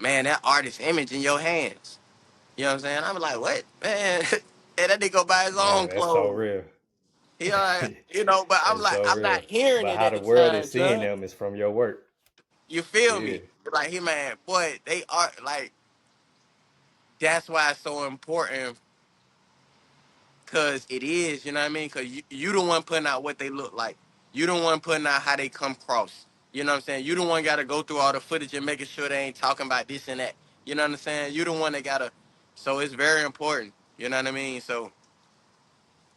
Speaker 1: "Man, that artist image in your hands." You know what I'm saying? I'm like, "What, man?" And that nigga go buy his
Speaker 2: Man,
Speaker 1: own
Speaker 2: that's so
Speaker 1: clothes.
Speaker 2: real.
Speaker 1: You know, but I'm
Speaker 2: That's
Speaker 1: like,
Speaker 2: so
Speaker 1: I'm not
Speaker 2: real.
Speaker 1: hearing
Speaker 2: But
Speaker 1: it
Speaker 2: how
Speaker 1: at
Speaker 2: the
Speaker 1: the
Speaker 2: world
Speaker 1: time,
Speaker 2: is seeing
Speaker 1: son.
Speaker 2: them is from your work.
Speaker 1: You feel
Speaker 2: Yeah.
Speaker 1: me? Like, he man, boy, they are like. That's why it's so important, cause it is. You know what I mean? Cause you the one putting out what they look like. You the one putting out how they come across. You know what I'm saying? You the one got to go through all the footage and making sure they ain't talking about this and that. You know what I'm saying? You the one that gotta. So it's very important. You know what I mean? So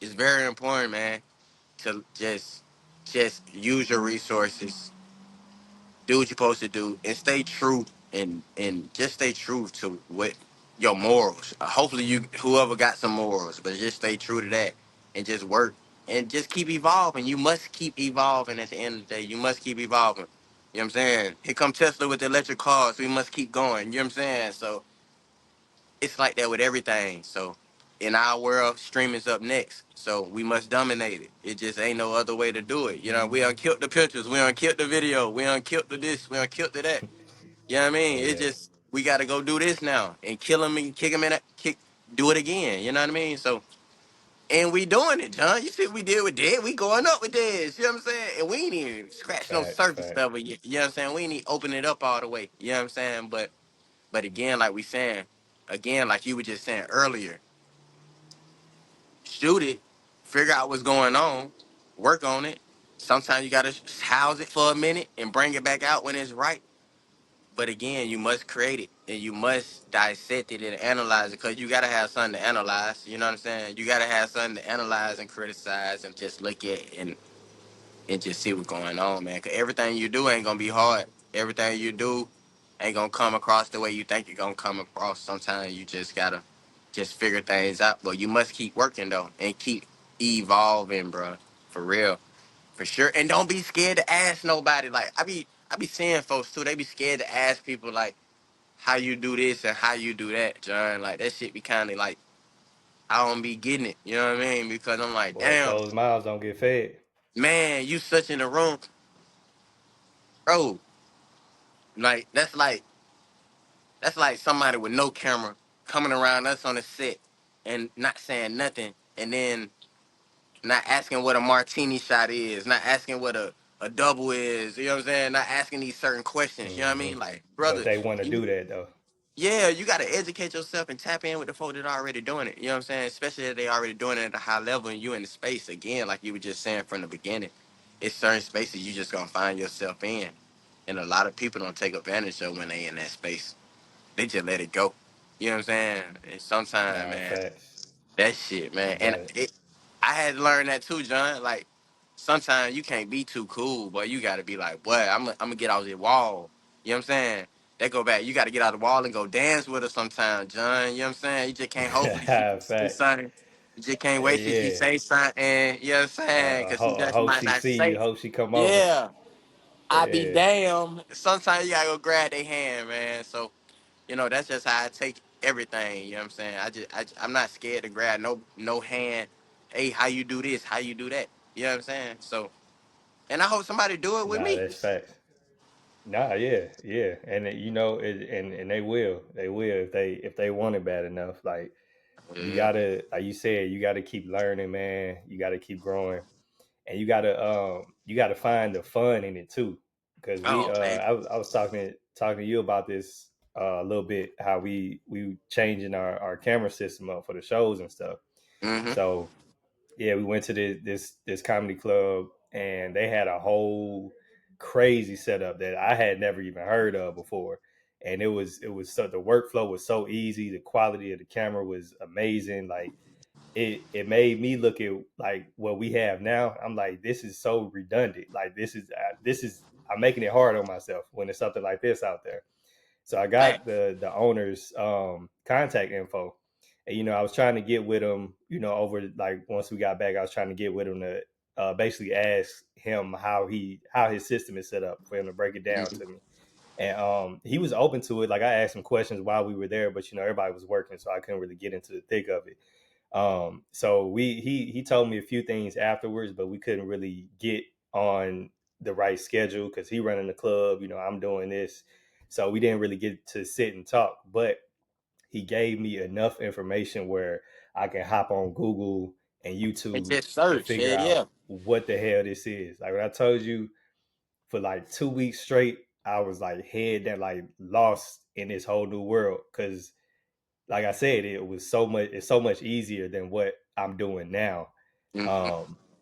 Speaker 1: it's very important, man, to just use your resources, do what you're supposed to do, and stay true and just stay true to what your morals. Hopefully, you whoever got some morals, but just stay true to that and just work and just keep evolving. You must keep evolving. At the end of the day, you must keep evolving. You know what I'm saying? Here come Tesla with the electric cars. We must keep going. You know what I'm saying? So it's like that with everything. So in our world, streaming's up next. So we must dominate it. It just ain't no other way to do it. You know, we done killed the pictures, we done killed the video, we done killed the this, we done killed the that. You know what I mean? It
Speaker 2: Yeah.
Speaker 1: just we got to go do this now and kill them and kick them in, do it again. You know what I mean? So and we doing it, John. You see what we did with Dead? We going up with Dead. You know what I'm saying? And we ain't even scratch no
Speaker 2: Facts,
Speaker 1: surface
Speaker 2: facts.
Speaker 1: level yet. You know what I'm saying? We ain't even open it up all the way. You know what I'm saying? But again, like we saying, again, like you were just saying earlier, shoot it, figure out what's going on, work on it. Sometimes you gotta house it for a minute and bring it back out when it's right. But again, you must create it and you must dissect it and analyze it because you gotta have something to analyze. You know what I'm saying? You gotta have something to analyze and criticize and just look at and just see what's going on, man. Cause everything you do ain't gonna be hard. Everything you do ain't gonna come across the way you think it's gonna come across. Sometimes you just gotta just figure things out. But you must keep working though and keep evolving, bro. For real. For sure. And don't be scared to ask nobody. Like I be seeing folks too, they be scared to ask people like how you do this and how you do that, John. Like that shit be kinda like I don't be getting it. You know what I mean? Because I'm like,
Speaker 2: Boy,
Speaker 1: damn,
Speaker 2: closed mouths don't get fed.
Speaker 1: man, you such in the room, bro. Like that's like somebody with no camera coming around us on the set and not saying nothing, and then not asking what a martini shot is, not asking what a double is. You know what I'm saying? Not asking these certain questions. You know what I
Speaker 2: Hmm.
Speaker 1: mean? Like,
Speaker 2: But
Speaker 1: brother,
Speaker 2: they want to
Speaker 1: you
Speaker 2: do that though.
Speaker 1: yeah, you got to educate yourself and tap in with the folk that are already doing it. You know what I'm saying? Especially if they already doing it at a high level and you in the space again, like you were just saying from the beginning. It's certain spaces you just gonna find yourself in, and a lot of people don't take advantage of when they in that space. They just let it go. You know what I'm saying? And sometimes,
Speaker 2: Nah,
Speaker 1: man,
Speaker 2: facts.
Speaker 1: that shit, man.
Speaker 2: You
Speaker 1: And
Speaker 2: got it.
Speaker 1: I had to learn that too, John. Like, sometimes you can't be too cool, but you got to be like, boy, I'm gonna get out the wall. You know what I'm saying? That go back. You got to get out the wall and go dance with her sometime, John. You know what I'm saying? You just can't hopefully she can see
Speaker 2: Facts.
Speaker 1: something. You just can't wait till she
Speaker 2: Yeah.
Speaker 1: say something. You know what I'm saying? Because she
Speaker 2: I
Speaker 1: just
Speaker 2: hope
Speaker 1: might
Speaker 2: she
Speaker 1: not
Speaker 2: see you.
Speaker 1: say.
Speaker 2: Hope she come over.
Speaker 1: Yeah, I be
Speaker 2: Yeah.
Speaker 1: damn. Sometimes you gotta go grab their hand, man. So that's just how I take everything. You know what I'm saying? I'm not scared to grab no hand. Hey, how you do this? How you do that? You know what I'm saying? So, and I hope somebody do it with
Speaker 2: Nah,
Speaker 1: me.
Speaker 2: that's facts. Nah, yeah, yeah, and and they will if they want it bad enough. Like you
Speaker 1: Yeah.
Speaker 2: gotta, like you said, you gotta keep learning, man. You gotta keep growing, and you gotta find the fun in it too. Because
Speaker 1: Oh man.
Speaker 2: I was talking to you about this a little bit, how we changing our camera system up for the shows and stuff.
Speaker 1: Mm-hmm.
Speaker 2: So yeah, we went to this comedy club, and they had a whole crazy setup that I had never even heard of before. And it was so, the workflow was so easy. The quality of the camera was amazing. Like it made me look at like what we have now. I'm like, this is so redundant. Like this is I'm making it hard on myself when there's something like this out there. So I
Speaker 1: Man.
Speaker 2: got the owner's contact info, and I was trying to get with him. Over like once we got back, I was trying to get with him to basically ask him how his system is set up for him to break it down to me. And he was open to it. Like I asked him questions while we were there, but everybody was working, so I couldn't really get into the thick of it. So he told me a few things afterwards, but we couldn't really get on the right schedule because he running the club. I'm doing this, so we didn't really get to sit and talk. But he gave me enough information where I can hop on Google and
Speaker 1: And
Speaker 2: YouTube
Speaker 1: just
Speaker 2: and
Speaker 1: search.
Speaker 2: figure
Speaker 1: Hell
Speaker 2: out
Speaker 1: yeah.
Speaker 2: what the hell this is. Like when I told you for like 2 weeks straight, I was like head down, like lost in this whole new world because like I said, it's so much easier than what I'm doing now.
Speaker 1: Mm-hmm.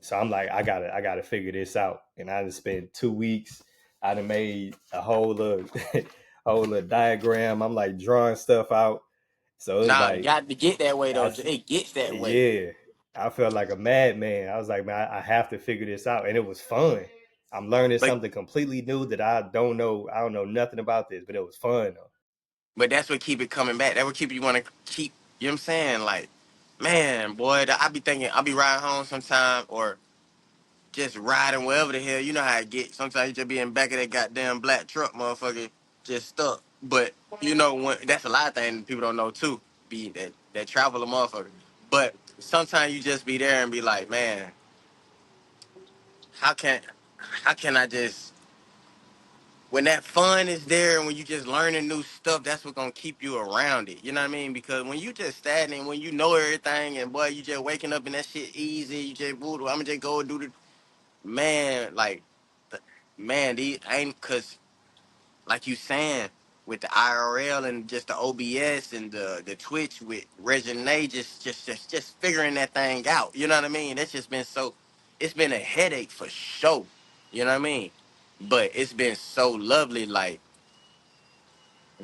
Speaker 2: So I'm like, I gotta figure this out. And I just spent 2 weeks. I done made a whole little whole little diagram. I'm like drawing stuff out. So it's
Speaker 1: Nah, you
Speaker 2: like
Speaker 1: got to get that way though.
Speaker 2: I
Speaker 1: It gets that way.
Speaker 2: yeah. I felt like a madman. I was like, man, I have to figure this out. And it was fun. I'm learning
Speaker 1: But
Speaker 2: something completely new that I don't know. I don't know nothing about this, but it was fun though.
Speaker 1: but that's what keep it coming back. That would keep you want to keep. You know what I'm saying? Like, man, boy, I be thinking I be riding home sometime or just riding wherever the hell. You know how it get. Sometimes you just be in back of that goddamn black truck, motherfucker, just stuck. But when that's a lot of things people don't know too. Be that travel a motherfucker. But sometimes you just be there and be like, man, how can how can I just when that fun is there and when you just learning new stuff, that's what gonna keep you around it. You know what I mean? Because when you just stagnant, when you know everything and boy, you just waking up and that shit easy, you just I'm gonna just go do the man, like man, these ain't cause like you saying with the IRL and just the OBS and the Twitch with Regine just figuring that thing out. You know what I mean? That's just been it's been a headache for sure. You know what I mean? But it's been so lovely, like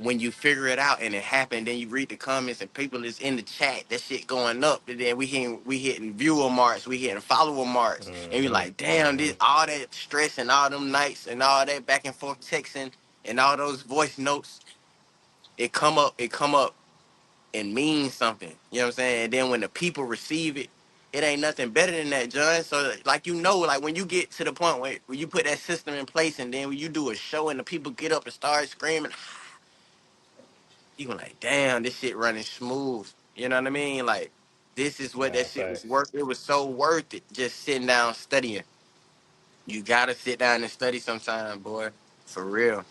Speaker 1: when you figure it out and it happened, then you read the comments and people is in the chat, that shit going up, and then we hitting viewer marks, we hitting follower marks, and we like,
Speaker 2: Mm-hmm.
Speaker 1: damn,
Speaker 2: Mm-hmm.
Speaker 1: this all that stress and all them nights and all that back and forth texting and all those voice notes, it come up and means something. You know what I'm saying? And then when the people receive it, it ain't nothing better than that, John. So like like when you get to the point where you put that system in place and then when you do a show and the people get up and start screaming, you gonna like, damn, this shit running smooth. You know what I mean? Like, this is what that
Speaker 2: Nah,
Speaker 1: shit was
Speaker 2: facts.
Speaker 1: worth. It was so worth it just sitting down studying. You gotta sit down and study sometime, boy. For real.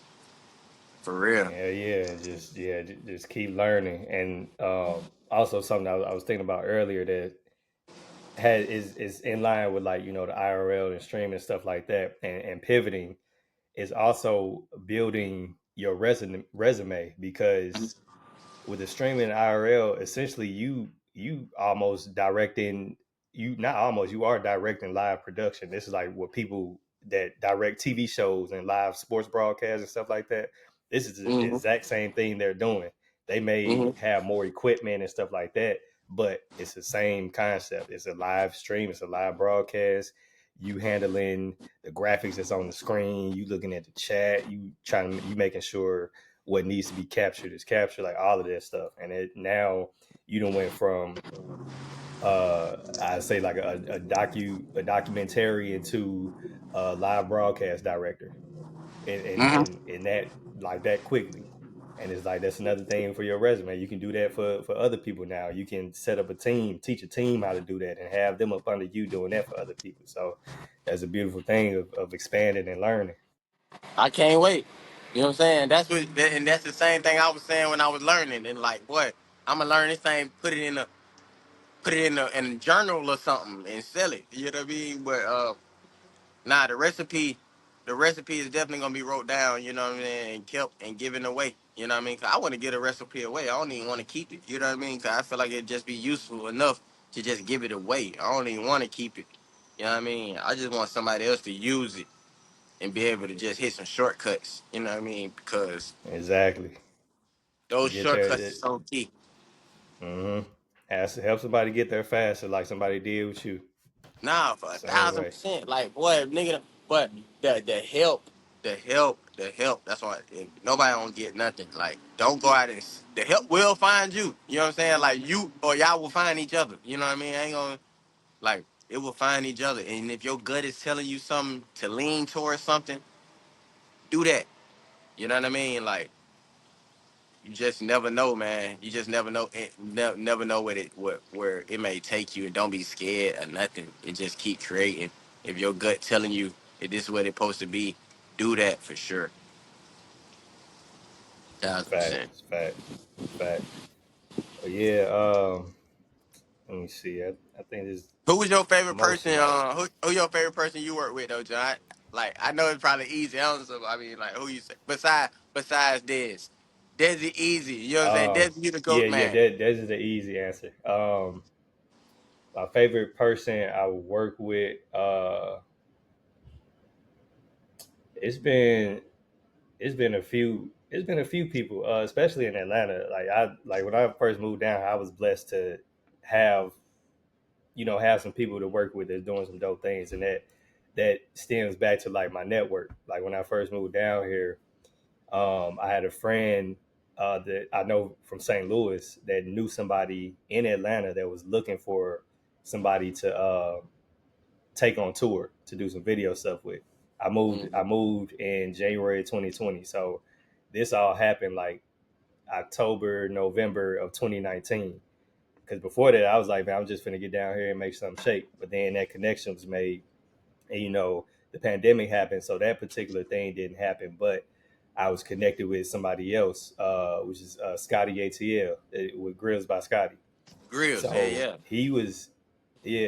Speaker 1: For real.
Speaker 2: Yeah, yeah, just keep learning. And also something I was thinking about earlier that is in line with like the IRL and streaming and stuff like that, and pivoting is also building your resume because with the streaming IRL, essentially you almost directing you not almost you are directing live production. This is like what people that direct TV shows and live sports broadcasts and stuff like that. This is the
Speaker 1: Mm-hmm.
Speaker 2: exact same thing they're doing. They may
Speaker 1: Mm-hmm.
Speaker 2: have more equipment and stuff like that, but it's the same concept. It's a live stream, it's a live broadcast. You handling the graphics that's on the screen, you looking at the chat, you making sure what needs to be captured is captured, like all of that stuff. And it now you done went from I say like a documentary into a live broadcast director, and that like that quickly. And it's like that's another thing for your resume. You can do that for other people now. You can set up a team, teach a team how to do that, and have them up under you doing that for other people. So that's a beautiful thing of expanding and learning.
Speaker 1: I can't wait. You know what I'm saying? And that's the same thing I was saying when I was learning. And like, boy, I'm gonna learn this thing, put it in a journal or something, and sell it. You know what I mean? But nah, the recipe is definitely gonna be wrote down. You know what I mean? And kept and given away. You know what I mean? 'Cause I want to give a recipe away. I don't even want to keep it. You know what I mean? 'Cause I feel like it'd just be useful enough to just give it away. I don't even want to keep it. You know what I mean? I just want somebody else to use it and be able to just hit some shortcuts. You know what I mean? Because
Speaker 2: Exactly.
Speaker 1: those
Speaker 2: Get
Speaker 1: shortcuts
Speaker 2: there.
Speaker 1: are so key.
Speaker 2: Mm-hmm. Has to help somebody get there faster, like somebody did with you.
Speaker 1: Nah, for a
Speaker 2: Same
Speaker 1: thousand
Speaker 2: way.
Speaker 1: percent. Like, boy, nigga, but the help. That's why nobody don't get nothing. Like, don't go out and the help will find you. You know what I'm saying? Like, you or y'all will find each other. You know what I mean? I ain't gonna like it will find each other. And if your gut is telling you something to lean towards something, do that. You know what I mean? Like, you just never know, man. You just never know. Never know where it may take you, and don't be scared or nothing. And just keep creating. If your gut telling you that this is what it's supposed to be, do that for sure. 1,000%.
Speaker 2: Facts. Facts. But yeah. Let me see. I think this
Speaker 1: Who was your favorite
Speaker 2: most of
Speaker 1: person?
Speaker 2: my
Speaker 1: Who your favorite person you work with though, John? Like I know it's probably easy answer. But I mean, like who you say besides Dez, Desi easy. You know what I'm saying? Desi, you the goat
Speaker 2: yeah,
Speaker 1: man.
Speaker 2: that is the easy answer. My favorite person I would work with, it's been it's been a few people, especially in Atlanta. Like when I first moved down, I was blessed to have have some people to work with that's doing some dope things, and that stems back to like my network. Like when I first moved down here, I had a friend that I know from St. Louis that knew somebody in Atlanta that was looking for somebody to take on tour to do some video stuff with. I
Speaker 1: Mhm.
Speaker 2: moved in January 2020, so this all happened like October, November of 2019. Because before that, I was like, man, I'm just gonna get down here and make something shake. But then that connection was made, and the pandemic happened, so that particular thing didn't happen. But I was connected with somebody else, which is Scotty ATL with Grills by Scotty.
Speaker 1: Grills, hey
Speaker 2: So
Speaker 1: yeah.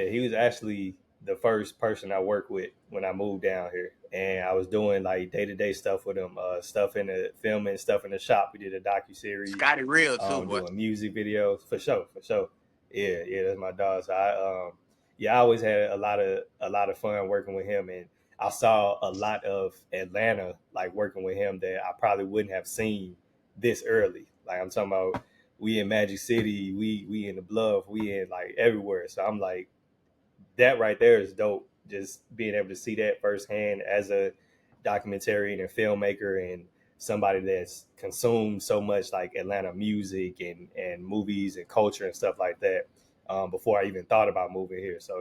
Speaker 2: he was actually the first person I worked with when I moved down here, and I was doing like day to day stuff with him, stuff in the filming, stuff in the shop. We did a docu series,
Speaker 1: Scotty real too, boy.
Speaker 2: doing music videos for sure, for sure. Yeah, yeah, that's my dog. So I always had a lot of fun working with him, and I saw a lot of Atlanta like working with him that I probably wouldn't have seen this early. Like I'm talking about we in Magic City, we in the Bluff, we in like everywhere. So I'm like, that right there is dope. Just being able to see that firsthand as a documentarian and filmmaker and somebody that's consumed so much like Atlanta music and movies and culture and stuff like that before I even thought about moving here. So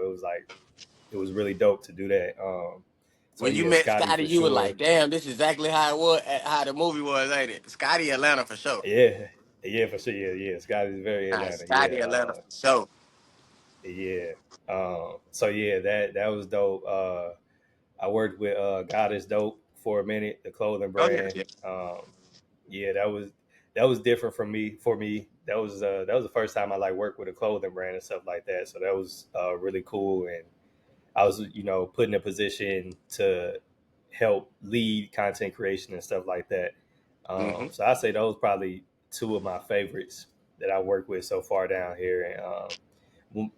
Speaker 2: it was really dope to do that. So
Speaker 1: When you
Speaker 2: yeah,
Speaker 1: met
Speaker 2: Scotty
Speaker 1: Scotty,
Speaker 2: for
Speaker 1: you were
Speaker 2: sure.
Speaker 1: like, damn, this is exactly how it was, how the movie was, ain't it? Scotty Atlanta for sure.
Speaker 2: Yeah, yeah, for sure. Yeah, yeah. Scotty's very
Speaker 1: Nah,
Speaker 2: Atlanta. Yeah,
Speaker 1: Scotty Atlanta for sure.
Speaker 2: yeah. So yeah, that was dope. I worked with God is Dope for a minute, the clothing
Speaker 1: Oh yeah,
Speaker 2: brand.
Speaker 1: yeah.
Speaker 2: Yeah, that was different from me for me. That was the first time I like worked with a clothing brand and stuff like that. So that was really cool, and I was put in a position to help lead content creation and stuff like that.
Speaker 1: Mm-hmm.
Speaker 2: So I say those probably two of my favorites that I worked with so far down here. And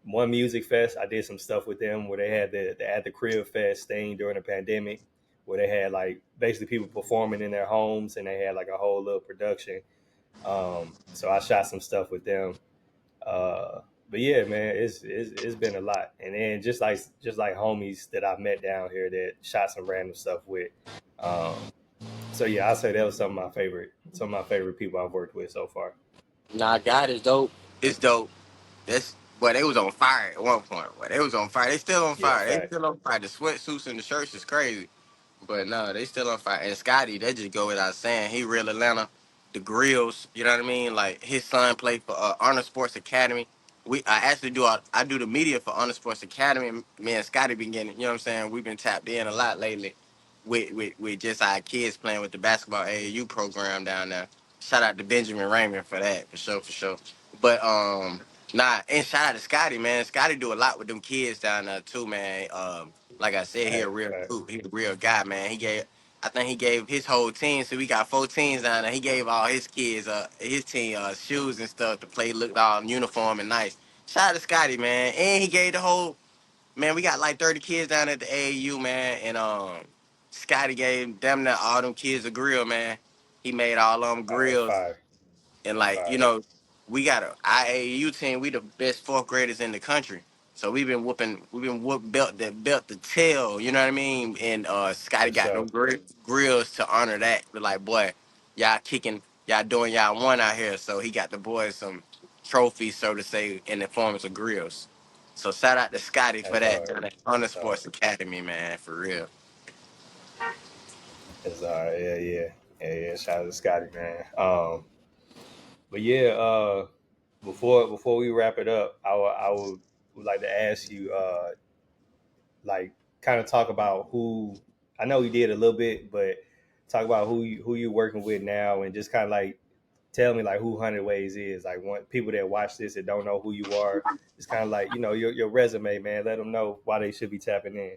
Speaker 2: one music fest, I did some stuff with them where they had the at the crib fest thing during the pandemic, where they had like basically people performing in their homes, and they had like a whole little production. So I shot some stuff with them. Uh, but yeah, man, it's been a lot. And then just like homies that I've met down here that shot some random stuff with. Um, so yeah, I say that was some of my favorite people I've worked with so far.
Speaker 1: Nah, God is dope. It's dope. But they was on fire at one point. But they was on fire. They still on
Speaker 2: Yeah,
Speaker 1: fire. They
Speaker 2: fact.
Speaker 1: still on fire. The sweatsuits and the shirts is crazy. But no, they still on fire. And Scotty, they just go without saying. He real Atlanta. The grills, you know what I mean? Like his son played for Honor Sports Academy. I actually I do the media for Honor Sports Academy. Me and Scotty been getting, you know what I'm saying? We've been tapped in a lot lately with just our kids playing with the basketball AAU program down there. Shout out to Benjamin Raymond for that, for sure, for sure. But nah, and shout out to Scotty, man. Scotty do a lot with them kids down there too, man. Like I said, he a
Speaker 2: Fact,
Speaker 1: real
Speaker 2: fact.
Speaker 1: dude. He a real guy, man. I think he gave his whole team. So we got 4 teams down there. He gave all his kids, his team, shoes and stuff to play, looked all uniform and nice. Shout out to Scotty, man. And he gave the whole man. We got like 30 kids down at the AAU, man. And Scotty gave them all them kids a grill, man. He made all them
Speaker 2: Oh, that's
Speaker 1: grills
Speaker 2: fire.
Speaker 1: and
Speaker 2: That's
Speaker 1: like,
Speaker 2: fire.
Speaker 1: we got a IAU team. We the best fourth graders in the country. So we've been whoop belt the tail. You know what I mean? And Scotty
Speaker 2: For
Speaker 1: got no
Speaker 2: sure.
Speaker 1: grills to honor that. But like, boy, y'all doing y'all one out here. So he got the boys some trophies, so to say, in the forms of grills. So shout out to Scotty for
Speaker 2: That's
Speaker 1: that,
Speaker 2: hard.
Speaker 1: down at Honor
Speaker 2: That's hard.
Speaker 1: Sports Academy, man, for real.
Speaker 2: That's hard. Yeah, yeah. Yeah, yeah. Shout out to Scotty, man. But yeah, before we wrap it up, would like to ask you, like, kind of talk about who I know you did a little bit, but talk about who you're working with now, and just kind of like tell me like who 100 Ways is. Like, want people that watch this that don't know who you are, it's kind of like your resume, man. Let them know why they should be tapping in.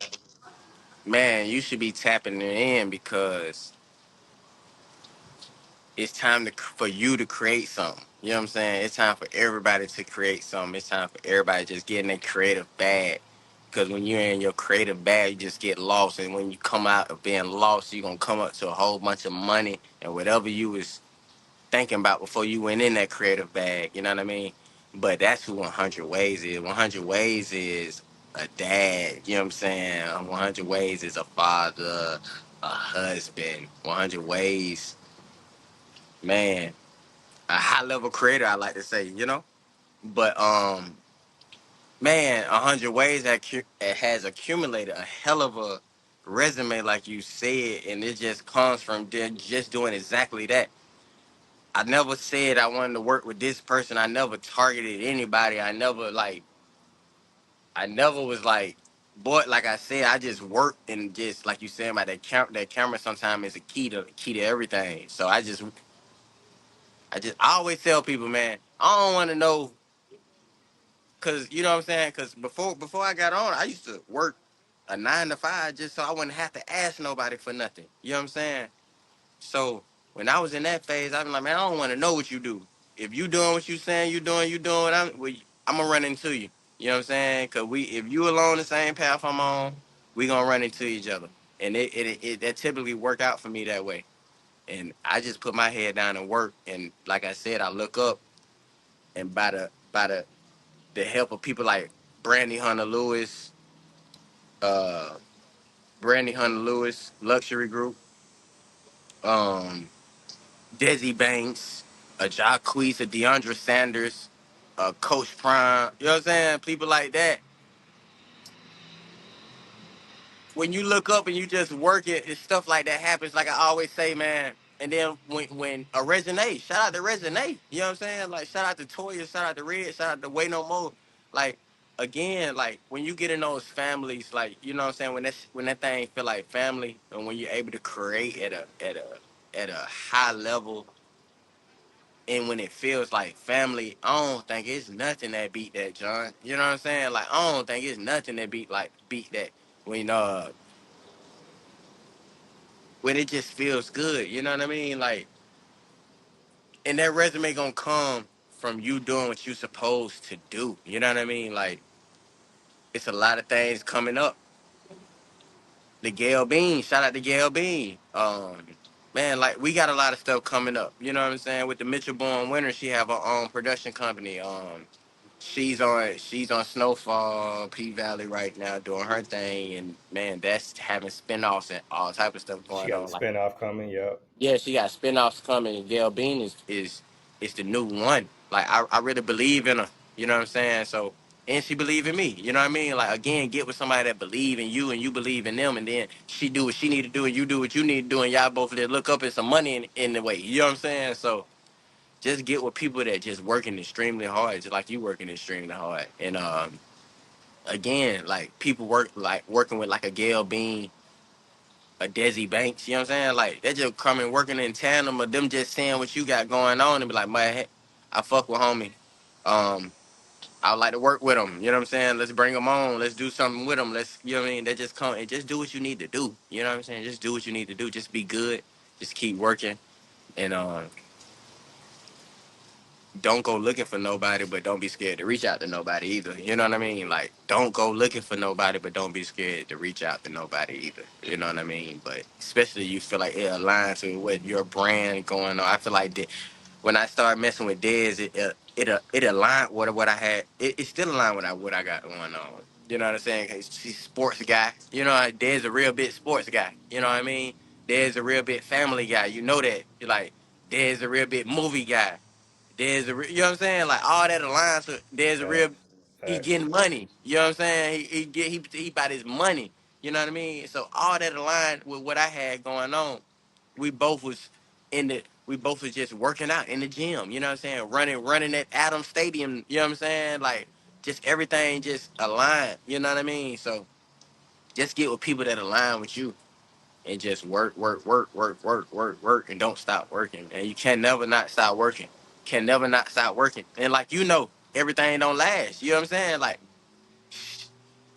Speaker 1: Man, you should be tapping it in because it's time for you to create something. You know what I'm saying? It's time for everybody to create something. It's time for everybody to just get in their creative bag. Because when you're in your creative bag, you just get lost. And when you come out of being lost, you're going to come up to a whole bunch of money and whatever you was thinking about before you went in that creative bag. You know what I mean? But that's who 100 Ways is. 100 Ways is a dad. You know what I'm saying? 100 Ways is a father, a husband. 100 Ways, man, a high level creator, I like to say. But man, 100 Ways has accumulated a hell of a resume, like you said, and it just comes from just doing exactly that. I never said I wanted to work with this person. I never targeted anybody. I never was like, boy, like I said, I just worked and just like you said about that camera sometimes is a key to everything. So I always tell people, man, I don't want to know. Cause you know what I'm saying. Cause before I got on, I used to work a 9 to 5 just so I wouldn't have to ask nobody for nothing. You know what I'm saying? So when I was in that phase, I was like, man, I don't want to know what you do. If you doing what you saying you doing what I'm gonna run into you. You know what I'm saying? Cause if you along the same path I'm on, we gonna run into each other. And it that typically work out for me that way. And I just put my head down and work. And like I said, I look up and by the help of people like Brandy Hunter Lewis, uh, Brandy Hunter Lewis, Luxury Group, um, Desi Banks, a Jacquees, a DeAndre Sanders, Coach Prime. You know what I'm saying? People like that. When you look up and you just work it, it's stuff like that happens. Like I always say, man. And then when a Resonate, shout out to Resonate. You know what I'm saying? Like shout out to Toya, shout out to Red, shout out to Way No More. Like again, like when you get in those families, like you know what I'm saying, when that thing feel like family, and when you're able to create at a high level, and when it feels like family, I don't think it's nothing that beat that, John. You know what I'm saying? Like I don't think it's nothing that beat that when when it just feels good. You know what I mean? Like, and that resume gonna come from you doing what you supposed to do. You know what I mean? Like, it's a lot of things coming up. The Gail Bean, shout out to Gail Bean. Man, like we got a lot of stuff coming up. You know what I'm saying? With the Mitchell Born Winter, she have her own production company. She's on Snowfall, P Valley right now doing her thing, and man, that's having spinoffs and all type of stuff
Speaker 2: She
Speaker 1: going
Speaker 2: got the
Speaker 1: on. Like,
Speaker 2: spinoff coming. Yep.
Speaker 1: yeah, she got spinoffs coming. And Gail Bean is the new one. Like I really believe in her. You know what I'm saying? So and she believe in me. You know what I mean? Like again, get with somebody that believe in you and you believe in them, and then she do what she need to do and you do what you need to do, and y'all both look up at some money in the way. You know what I'm saying? So just get with people that just working extremely hard, just like you working extremely hard. And again, like people work like working with like a Gail Bean, a Desi Banks. You know what I'm saying? Like they just coming working in tandem, or them just saying what you got going on and be like, man, I fuck with homie. Um, I would like to work with them. You know what I'm saying? Let's bring them on. Let's do something with them. Let's, you know what I mean? They just come and just do what you need to do. You know what I'm saying? Just do what you need to do. Just be good. Just keep working. And don't go looking for nobody, but don't be scared to reach out to nobody either. You know what I mean? Like, don't go looking for nobody, but don't be scared to reach out to nobody either. You know what I mean? But especially you feel like it aligns with what your brand going on. I feel like that when I started messing with Dez, it aligned with what I had. It still aligned with what I got going on. You know what I'm saying? He's a sports guy. You know, Dez a real big sports guy. You know what I mean? Dez a real big family guy. You know that. You're like, Dez a real big movie guy. You know what I'm saying? Like all that aligns with there's a real,
Speaker 2: Facts.
Speaker 1: he
Speaker 2: Facts.
Speaker 1: getting money. You know what I'm saying? He about his money. You know what I mean? So all that aligned with what I had going on. We both was we both was just working out in the gym. You know what I'm saying? Running at Adams Stadium. You know what I'm saying? Like just everything just aligned. You know what I mean? So just get with people that align with you and just work, and don't stop working. And you can never not stop working. Can never not stop working. And like everything don't last. You know what I'm saying? Like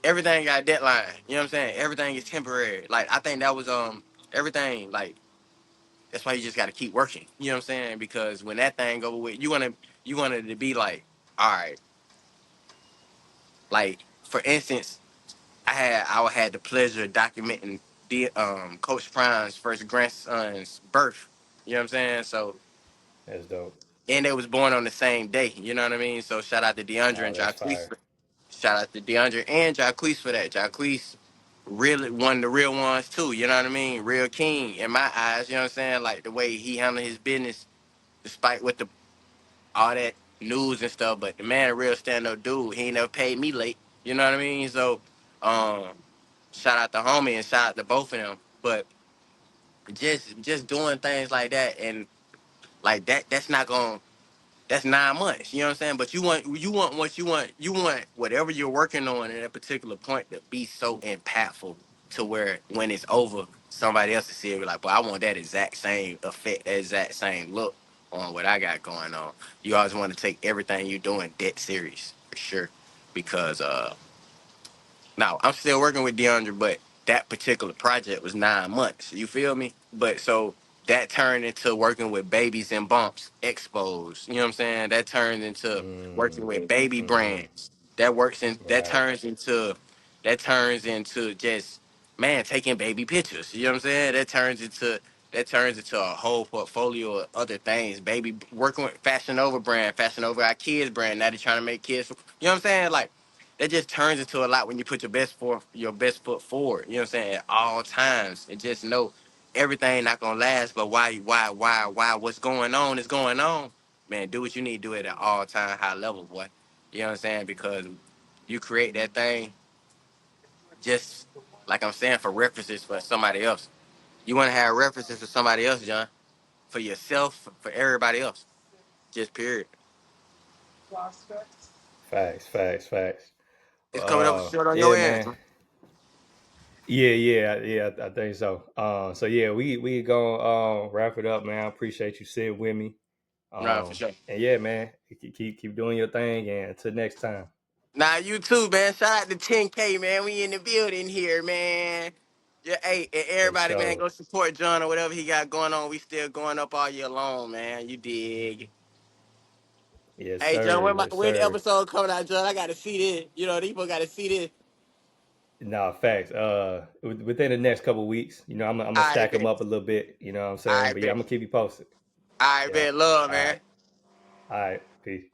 Speaker 1: everything got a deadline. You know what I'm saying? Everything is temporary. Like I think that was everything like that's why you just gotta keep working. You know what I'm saying? Because when that thing over with, you want it to be like, all right, like for instance, I had the pleasure of documenting the Coach Prime's first grandson's birth. You know what I'm saying? So
Speaker 2: That's dope.
Speaker 1: and they was born on the same day. You know what I mean? So shout out to DeAndre
Speaker 2: Oh,
Speaker 1: and
Speaker 2: that's
Speaker 1: Jacquees.
Speaker 2: fire.
Speaker 1: Shout out to DeAndre and Jacquees for that. Jacquees really one of the real ones too. You know what I mean? Real king in my eyes. You know what I'm saying? Like the way he handled his business, despite what the all that news and stuff. But the man, a real stand up dude. He ain't never paid me late. You know what I mean? So, um, shout out to homie and shout out to both of them. But just doing things like that and like that. That's 9 months. You know what I'm saying? But you want what you want whatever you're working on at a particular point to be so impactful to where when it's over, somebody else will see it be like, but I want that exact same effect, that exact same look on what I got going on. You always want to take everything you're doing dead serious for sure. Because now I'm still working with DeAndre, but that particular project was 9 months. You feel me? But so that turned into working with babies and bumps, expos. You know what I'm saying? That turns into working
Speaker 2: Mm,
Speaker 1: with baby
Speaker 2: mm-hmm.
Speaker 1: brands. That works in
Speaker 2: Right.
Speaker 1: that turns into just man taking baby pictures. You know what I'm saying? That turns into a whole portfolio of other things. Baby working with Fashion Over brand, Fashion Over our kids brand. Now they're trying to make kids. You know what I'm saying? Like that just turns into a lot when you put your best foot forward. You know what I'm saying? At all times, and just know everything not gonna last. But why? What's going on is going on. Man, do what you need to do it at all time, high level, boy. You know what I'm saying? Because you create that thing just like I'm saying for references for somebody else. You want to have references for somebody else, John, for yourself, for everybody else. Just period.
Speaker 2: Facts. Facts. Facts.
Speaker 1: It's coming up short on your
Speaker 2: Yeah,
Speaker 1: end.
Speaker 2: man. Yeah. I think so. So yeah, we gonna wrap it up, man. I appreciate you sitting with me.
Speaker 1: Nah, for sure.
Speaker 2: And yeah, man, keep doing your thing, and until next time.
Speaker 1: Nah, you too, man. Shout out to 10K, man. We in the building here, man. Yeah, hey, and
Speaker 2: For
Speaker 1: everybody, man,
Speaker 2: sure.
Speaker 1: go support John or whatever he got going on. We still going up all year long, man. You dig?
Speaker 2: Yes,
Speaker 1: Hey, John,
Speaker 2: sir. Yes,
Speaker 1: when the
Speaker 2: sir.
Speaker 1: episode coming out, John? I got to see this. You know, these people got to see this.
Speaker 2: No, facts. Within the next couple of weeks, I'm gonna
Speaker 1: I
Speaker 2: stack them
Speaker 1: bet.
Speaker 2: up a little bit. You know what I'm saying?
Speaker 1: I
Speaker 2: But yeah, I'm
Speaker 1: bet.
Speaker 2: gonna keep you posted.
Speaker 1: I
Speaker 2: Yeah.
Speaker 1: bet. Love,
Speaker 2: All right.
Speaker 1: man.
Speaker 2: All right. Peace.